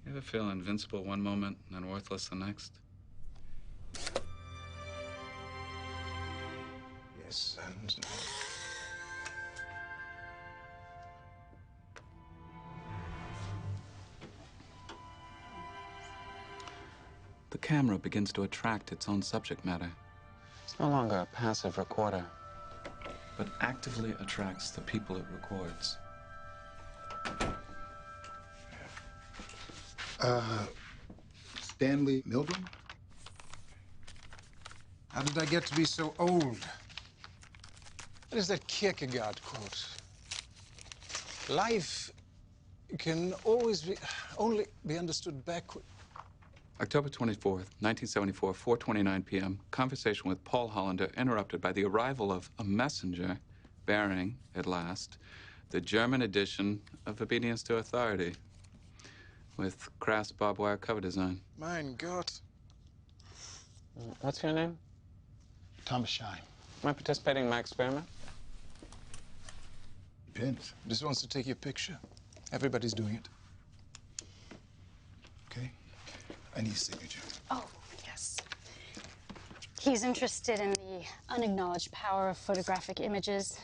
You ever feel invincible one moment and then worthless the next? Yes, and no. The camera begins to attract its own subject matter. It's no longer a passive recorder. But actively attracts the people it records. Stanley Milgram? How did I get to be so old? What is that Kierkegaard quote? Life can always only be understood backward. October 24th, 1974, 4:29 p.m. Conversation with Paul Hollander interrupted by the arrival of a messenger bearing, at last, the German edition of Obedience to Authority with crass barbed wire cover design. Mein Gott. What's your name? Thomas Shine. Am I participating in my experiment? Depends. Just wants to take your picture. Everybody's doing it. Okay? I need a signature. Oh, yes. He's interested in the unacknowledged power of photographic images.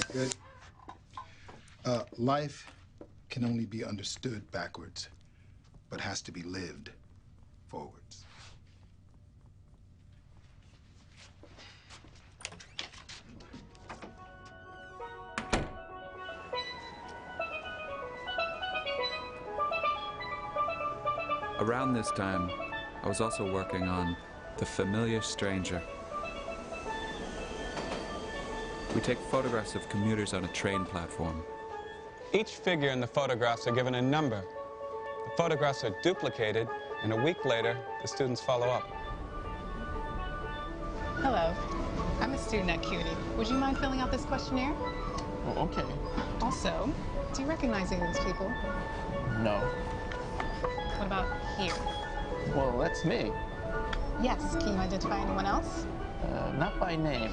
Okay. Life can only be understood backwards, but has to be lived forwards. Around this time, I was also working on The Familiar Stranger. We take photographs of commuters on a train platform. Each figure in the photographs are given a number. The photographs are duplicated, and a week later, the students follow up. Hello. I'm a student at CUNY. Would you mind filling out this questionnaire? Oh, okay. Also, do you recognize any of these people? No. What about here? Well, that's me. Yes. Can you identify anyone else? Not by name.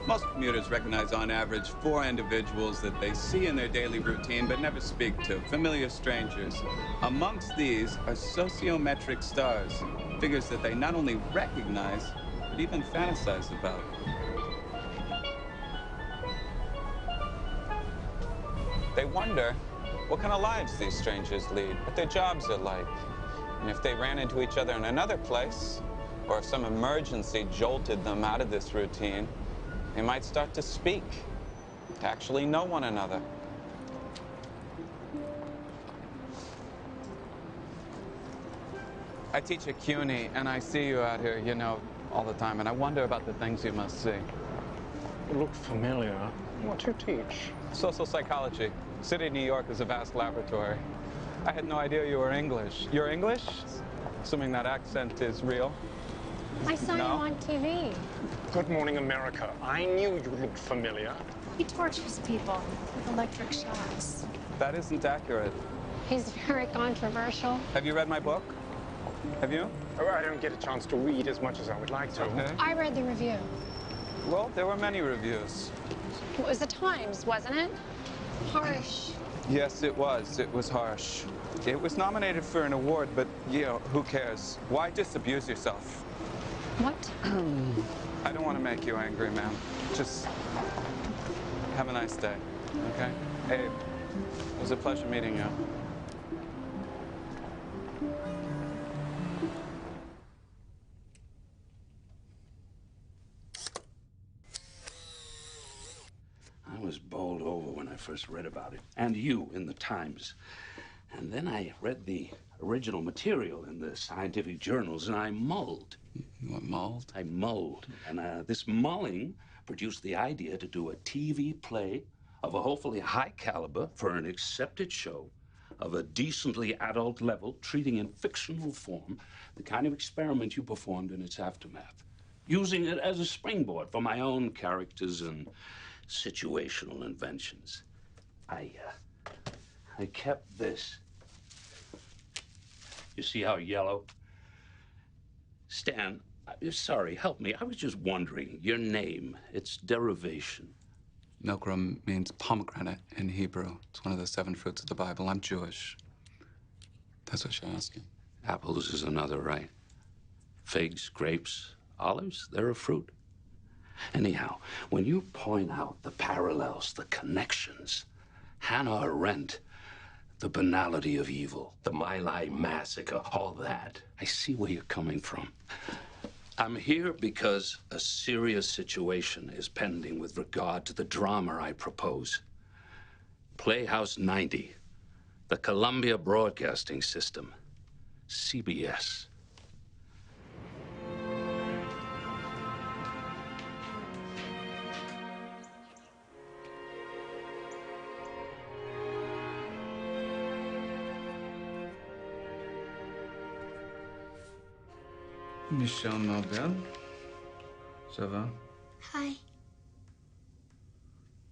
Most commuters recognize on average 4 individuals that they see in their daily routine but never speak to, familiar strangers. Amongst these are sociometric stars, figures that they not only recognize, but even fantasize about. They wonder what kind of lives these strangers lead, what their jobs are like, and if they ran into each other in another place, or if some emergency jolted them out of this routine, they might start to speak, to actually know one another. I teach at CUNY, and I see you out here, you know, all the time, and I wonder about the things you must see. You look familiar. What do you teach? Social psychology. City of New York is a vast laboratory. I had no idea you were English. You're English? Assuming that accent is real. I saw you on TV. Good Morning America. I knew you looked familiar. He tortures people with electric shocks. That isn't accurate. He's very controversial. Have you read my book? Have you? Oh, I don't get a chance to read as much as I would like to. Okay. I read the review. Well, there were many reviews. It was the Times, wasn't it? Harsh. Yes, it was. It was harsh. It was nominated for an award, but, you know, who cares? Why disabuse yourself? What? I don't want to make you angry, ma'am. Just have a nice day, okay? Hey, it was a pleasure meeting you. I was bowled over when I first read about it, and you in the Times. And then I read the original material in the scientific journals, and I mulled. What, mulled? I mulled. And this mulling produced the idea to do a TV play of a hopefully high caliber for an accepted show of a decently adult level, treating in fictional form the kind of experiment you performed in its aftermath, using it as a springboard for my own characters and situational inventions. I kept this. You see how yellow? Stan, sorry, help me. I was just wondering, your name, its derivation. Milgram means pomegranate in Hebrew. It's one of the 7 fruits of the Bible. I'm Jewish. That's what you're asking. Apples is another, right? Figs, grapes, olives, they're a fruit. Anyhow, when you point out the parallels, the connections, Hannah Arendt, the banality of evil, the My Lai massacre, all that, I see where you're coming from. I'm here because a serious situation is pending with regard to the drama I propose. Playhouse 90, the Columbia Broadcasting System, CBS. Michelle Marbel. Ça va? Hi. I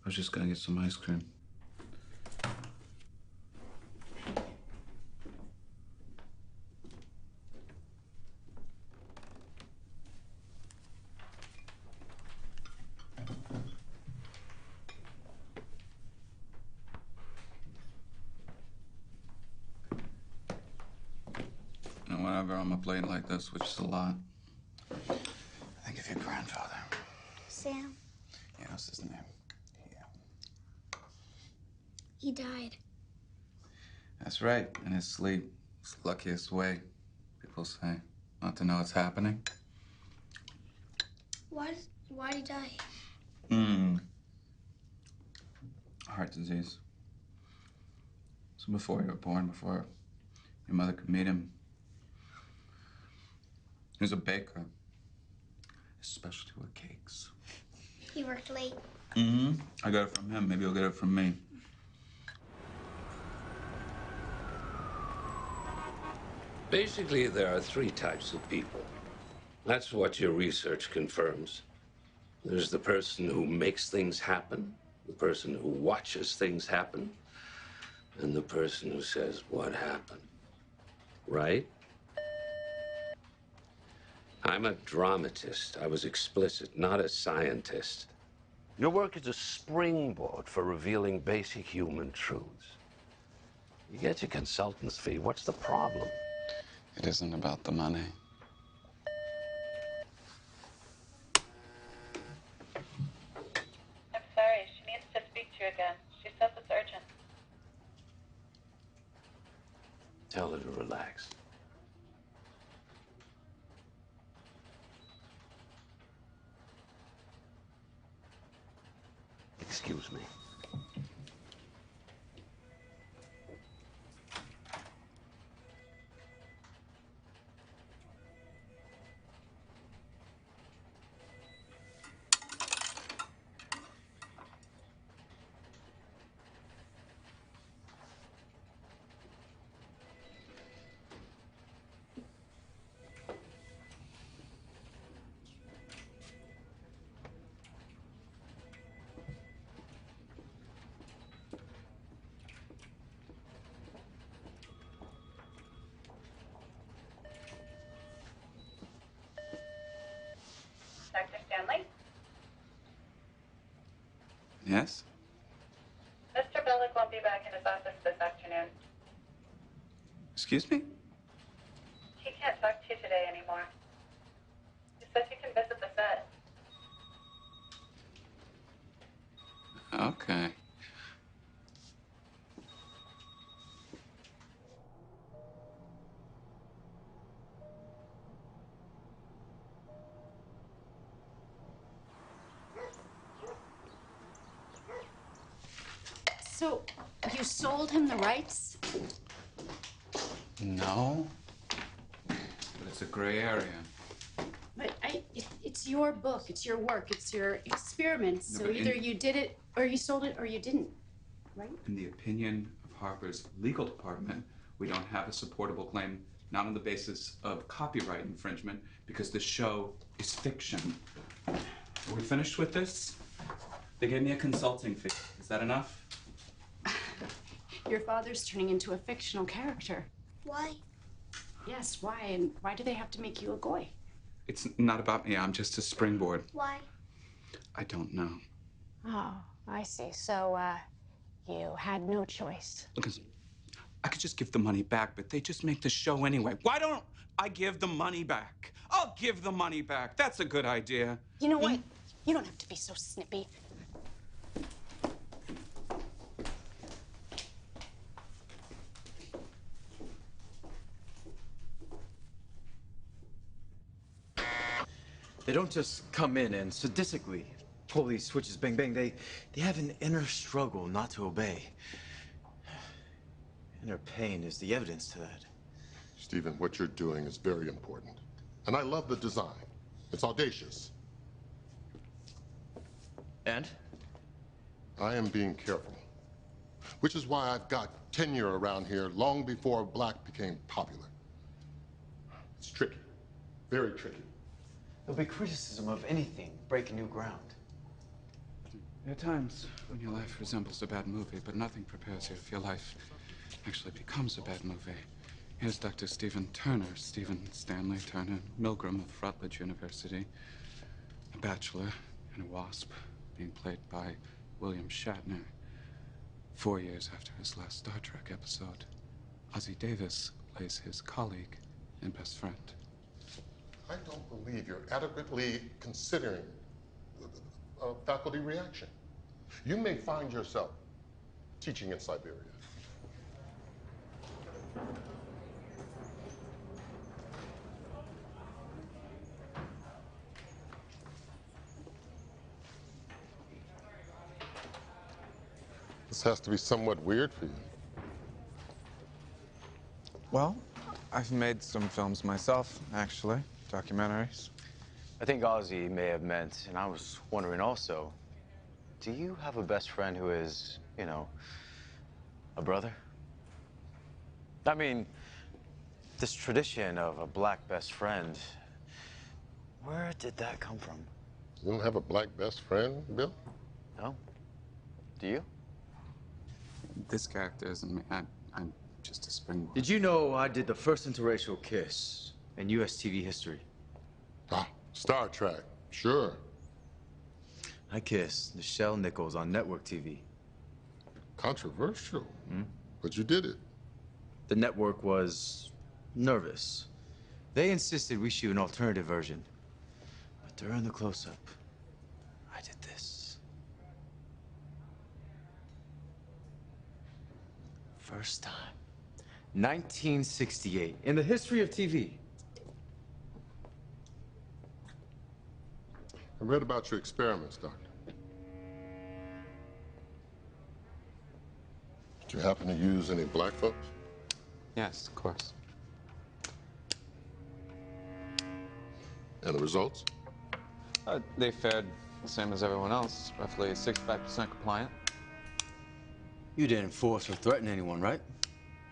was just gonna get some ice cream. whenever I'm up late like this, which is a lot, I think of your grandfather. Sam, Yeah, what's his name? he died. That's right, in his sleep. It's the luckiest way, people say, not to know it's happening. Why'd he die? Heart disease. So before you were born, before your mother could meet him, he was a baker, especially with cakes. He worked late. I got it from him. Maybe you'll get it from me. Basically, there are three types of people. That's what your research confirms. There's the person who makes things happen, the person who watches things happen, and the person who says, "What happened?" Right? I'm a dramatist. I was explicit, not a scientist. Your work is a springboard for revealing basic human truths. You get your consultant's fee. What's the problem? It isn't about the money. I'm sorry, she needs to speak to you again. She says it's urgent. Tell her to relax. Excuse me. Dr. Stanley? Yes? Mr. Bellick won't be back in his office this afternoon. Excuse me? He can't talk to you today anymore. He says you can visit the set. Okay. So, you sold him the rights? No. But it's a gray area. But it's your book, it's your work, it's your experiments. No, So but either you did it, or you sold it, or you didn't, right? In the opinion of Harper's legal department, we don't have a supportable claim, not on the basis of copyright infringement, because the show is fiction. Are we finished with this? They gave me a consulting fee. Is that enough? Your father's turning into a fictional character. Why? Yes, why? And why do they have to make you a goy? It's not about me. I'm just a springboard. Why? I don't know. Oh, I see. So, you had no choice. Because I could just give the money back, but they just make the show anyway. Why don't I give the money back? I'll give the money back. That's a good idea. You know what? You don't have to be so snippy. They don't just come in and sadistically pull these switches, bang, bang. They have an inner struggle not to obey. And their pain is the evidence to that. Stephen, what you're doing is very important. And I love the design. It's audacious. And? I am being careful. Which is why I've got tenure around here long before black became popular. It's tricky. Very tricky. There'll be criticism of anything breaking new ground. There are times when your life resembles a bad movie, but nothing prepares you if your life actually becomes a bad movie. Here's Dr. Stephen Turner, Stephen Stanley Turner, Milgram of Rutledge University, a bachelor and a wasp, being played by William Shatner. 4 years after his last Star Trek episode, Ozzie Davis plays his colleague, and best friend. I don't believe you're adequately considering faculty reaction. You may find yourself teaching in Siberia. This has to be somewhat weird for you. Well, I've made some films myself, actually, documentaries. I think Ozzy may have meant, and I was wondering also, do you have a best friend who is, you know, a brother? I mean, this tradition of a black best friend, where did that come from? You don't have a black best friend, Bill? No. Do you? This character isn't me. I'm just a springboard. Did you know I did the first interracial kiss in U.S. TV history? Ah, Star Trek, sure. I kissed Nichelle Nichols on network TV. Controversial, but you did it. The network was nervous. They insisted we shoot an alternative version. But during the close-up, I did this. First time. 1968, in the history of TV. I read about your experiments, Doctor. Did you happen to use any black folks? Yes, of course. And the results? They fared the same as everyone else, roughly 65% compliant. You didn't force or threaten anyone, right?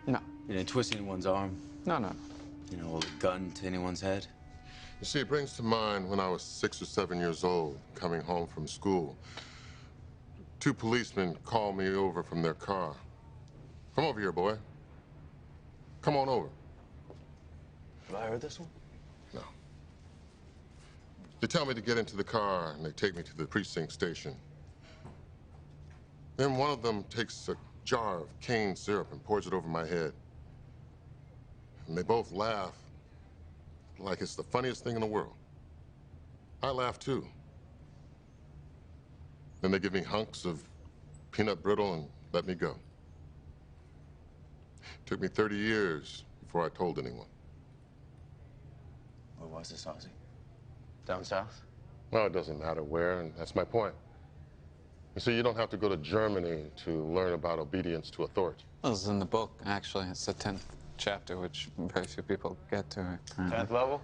No. You didn't twist anyone's arm? No, no. You know, hold a gun to anyone's head? You see, it brings to mind when I was 6 or 7 years old, coming home from school. 2 policemen called me over from their car. Come over here, boy. Come on over. Have I heard this one? No. They tell me to get into the car, and they take me to the precinct station. Then one of them takes a jar of cane syrup and pours it over my head. And they both laugh like it's the funniest thing in the world. I laugh too. Then they give me hunks of peanut brittle and let me go. It took me 30 years before I told anyone. Where was this, Ozzy? Down south? Well, it doesn't matter where, and that's my point. You see, you don't have to go to Germany to learn about obedience to authority. Well, it's in the book, actually. It's the 10th chapter, which very few people get to. 10th level?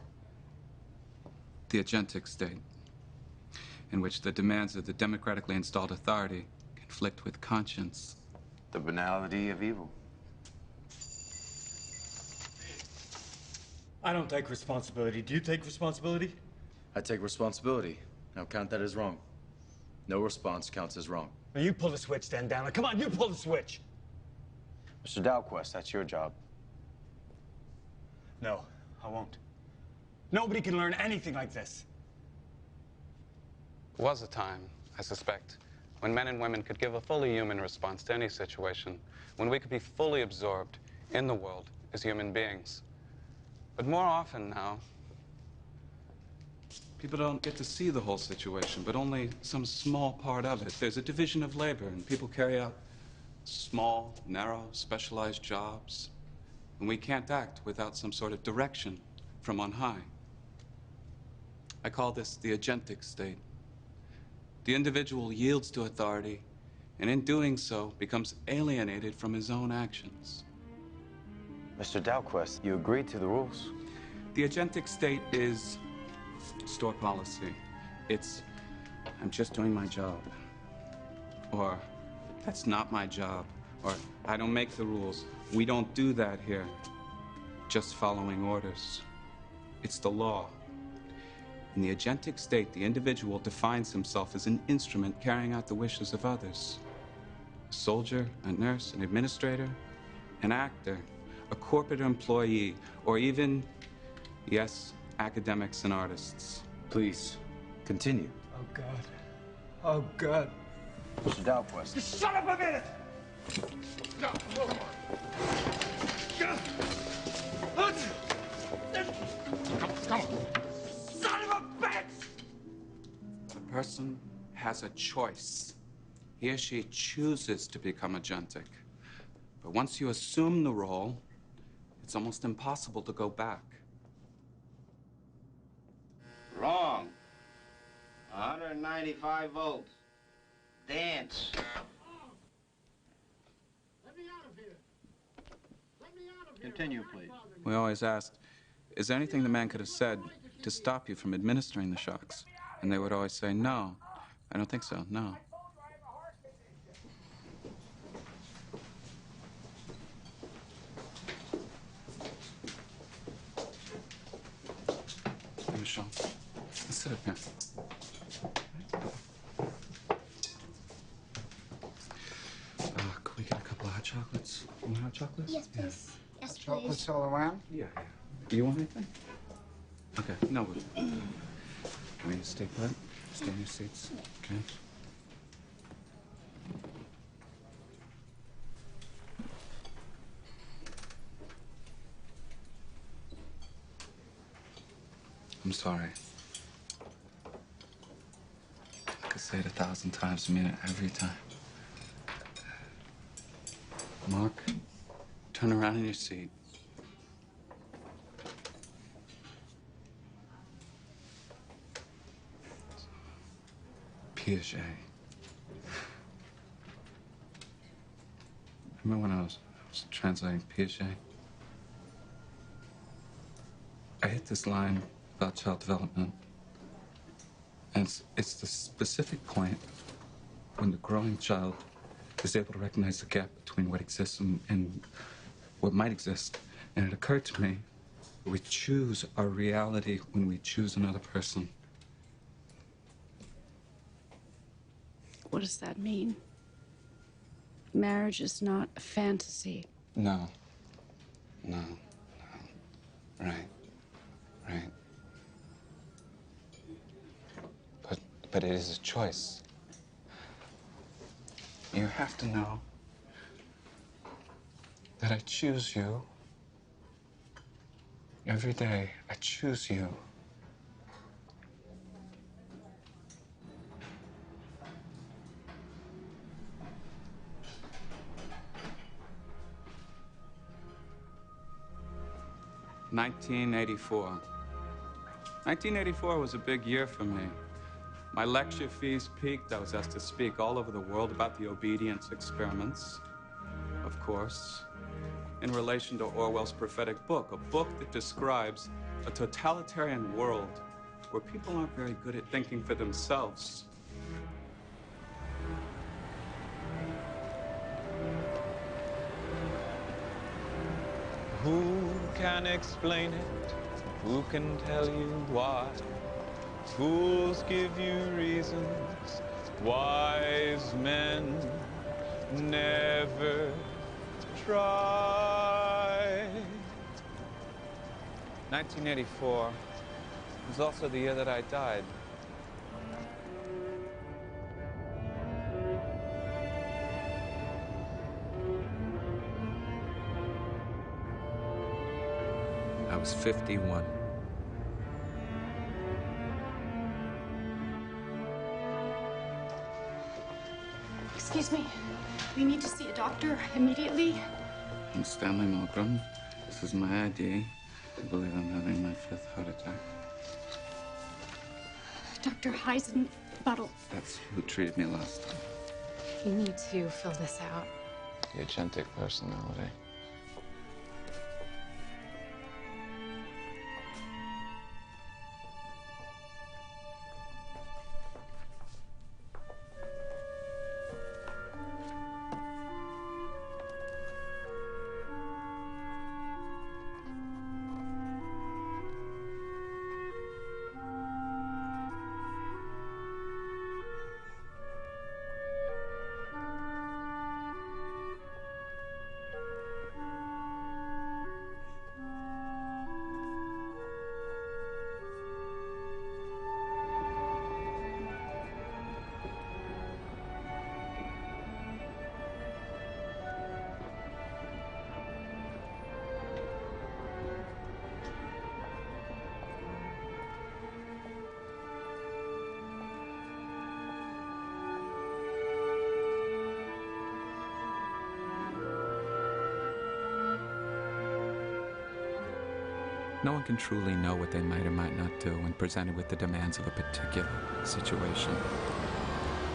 The agentic state, in which the demands of the democratically installed authority conflict with conscience. The banality of evil. I don't take responsibility. Do you take responsibility? I take responsibility. Now count that as wrong. No response counts as wrong. Now you pull the switch, then, Stanley. Come on, you pull the switch. Mr. Dalquist, that's your job. No, I won't. Nobody can learn anything like this. There was a time, I suspect, when men and women could give a fully human response to any situation, when we could be fully absorbed in the world as human beings. But more often now, people don't get to see the whole situation, but only some small part of it. There's a division of labor, and people carry out small, narrow, specialized jobs. And we can't act without some sort of direction from on high. I call this the agentic state. The individual yields to authority, and in doing so, becomes alienated from his own actions. Mr. Dalquist, you agreed to the rules. The agentic state is store policy. It's, I'm just doing my job. Or, that's not my job. Or, I don't make the rules. We don't do that here. Just following orders. It's the law. In the agentic state, the individual defines himself as an instrument carrying out the wishes of others. A soldier, a nurse, an administrator, an actor, a corporate employee, or even, yes, academics and artists. Please, continue. Oh, God. Oh, God. Mr. Dalquist. Just shut up a minute! No, no. God. person has a choice. He or she chooses to become agentic. But once you assume the role, it's almost impossible to go back. Wrong. 195 volts. Dance. Continue, please. We always asked, is there anything the man could have said to stop you from administering the shocks? And they would always say, no, I don't think so, no. Hey, Michelle, let's sit up here. Could we get a couple of hot chocolates? You want hot chocolates? Yes, please. Yes, please. Chocolates all around? Yeah. Do you want anything? Okay, no. Can we stay put? Stay in your seats? Okay. I'm sorry. I could say it 1,000 times, mean it every time. Mark, turn around in your seat. Piaget. Remember when I was translating Piaget? I hit this line about child development. And it's the specific point when the growing child is able to recognize the gap between what exists and what might exist. And it occurred to me, we choose our reality when we choose another person. What does that mean? Marriage is not a fantasy. No. Right. But it is a choice. You have to know that I choose you. Every day, I choose you. (1984). 1984 was a big year for me. My lecture fees peaked. I was asked to speak all over the world about the obedience experiments, of course, in relation to Orwell's prophetic book, a book that describes a totalitarian world where people aren't very good at thinking for themselves. Who can explain it? Who can tell you why? Fools give you reasons, wise men never try. 1984 was also the year that I died. I was 51. Excuse me. We need to see a doctor immediately. I'm Stanley Milgram. This is my ID. I believe I'm having my 5th heart attack. Dr. Heisenbuttel. That's who treated me last time. You need to fill this out. The agentic personality. No one can truly know what they might or might not do when presented with the demands of a particular situation.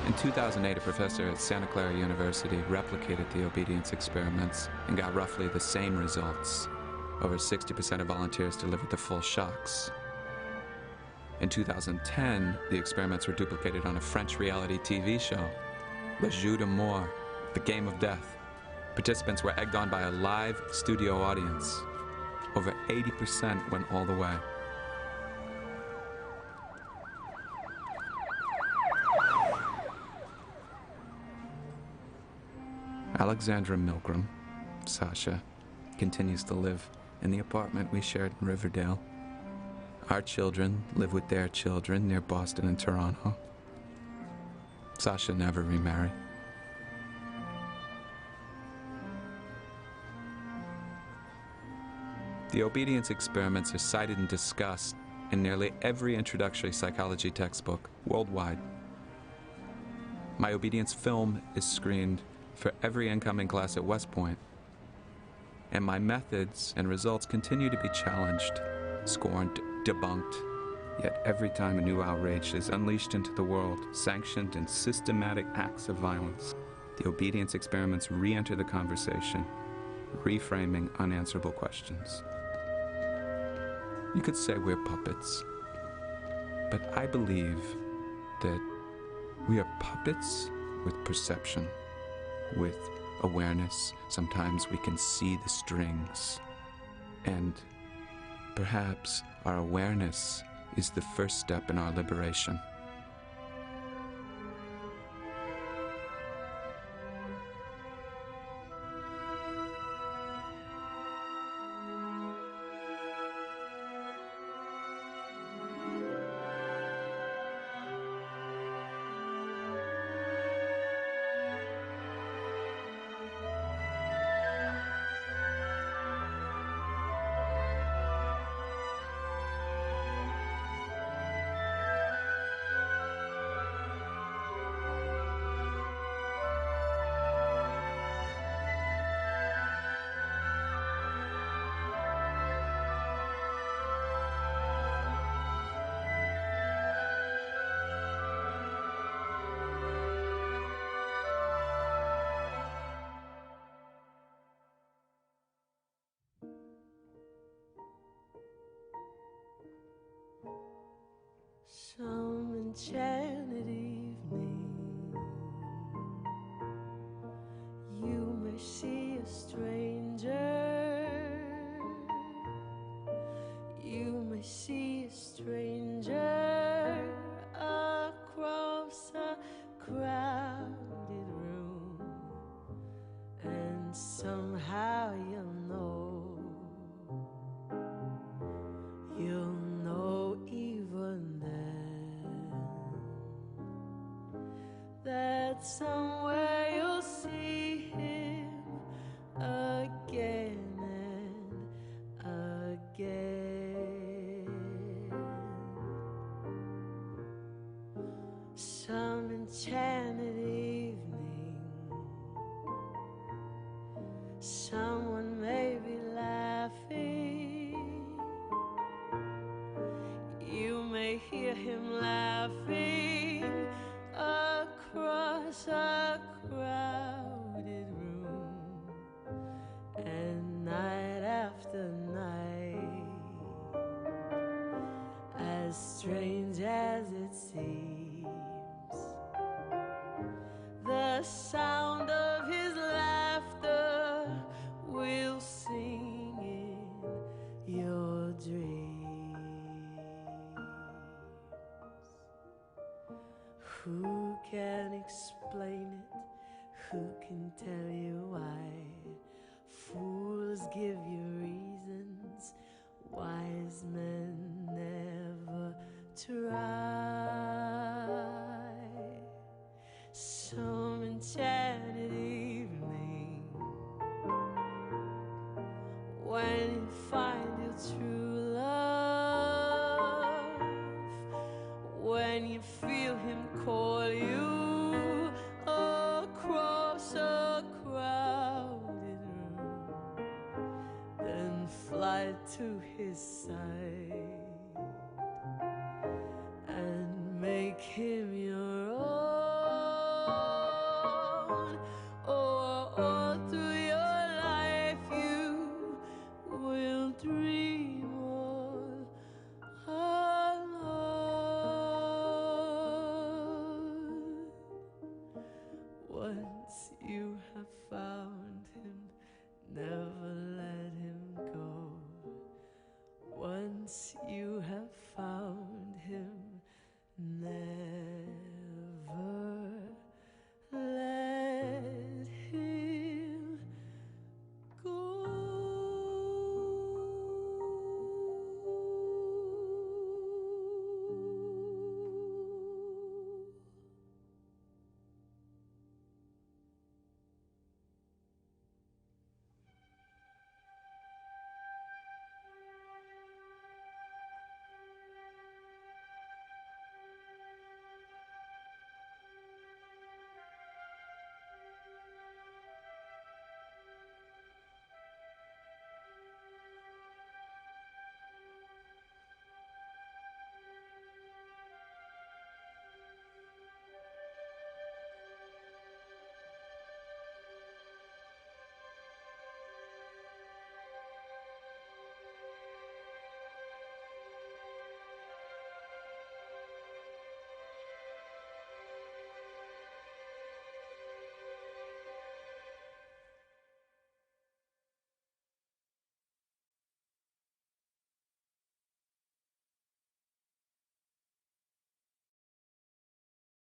In 2008, a professor at Santa Clara University replicated the obedience experiments and got roughly the same results. Over 60% of volunteers delivered the full shocks. In 2010, the experiments were duplicated on a French reality TV show, Le Jeu de Mort, the Game of Death. Participants were egged on by a live studio audience. Over 80% went all the way. Alexandra Milgram, Sasha, continues to live in the apartment we shared in Riverdale. Our children live with their children near Boston and Toronto. Sasha never remarried. The obedience experiments are cited and discussed in nearly every introductory psychology textbook worldwide. My obedience film is screened for every incoming class at West Point, and my methods and results continue to be challenged, scorned, debunked. Yet every time a new outrage is unleashed into the world, sanctioned and systematic acts of violence, the obedience experiments re-enter the conversation, reframing unanswerable questions. You could say we're puppets, but I believe that we are puppets with perception, with awareness. Sometimes we can see the strings, and perhaps our awareness is the first step in our liberation. Some enchanted evening, you may see a stranger. You may see a stranger across a crowded room, and somehow you'll know even then that somewhere you'll see him again and again. Some enchanted evening, someone may be laughing. You may hear him laughing across a crowded room, and night after night, as strange as it seems, the sound of his laughter will sing in your dreams. Who can explain it? Who can tell you why? Fools give you reasons, wise men never try. Some enchanted evening, when you find your true love, when you feel him call you across a crowded room, the tied to his side and make him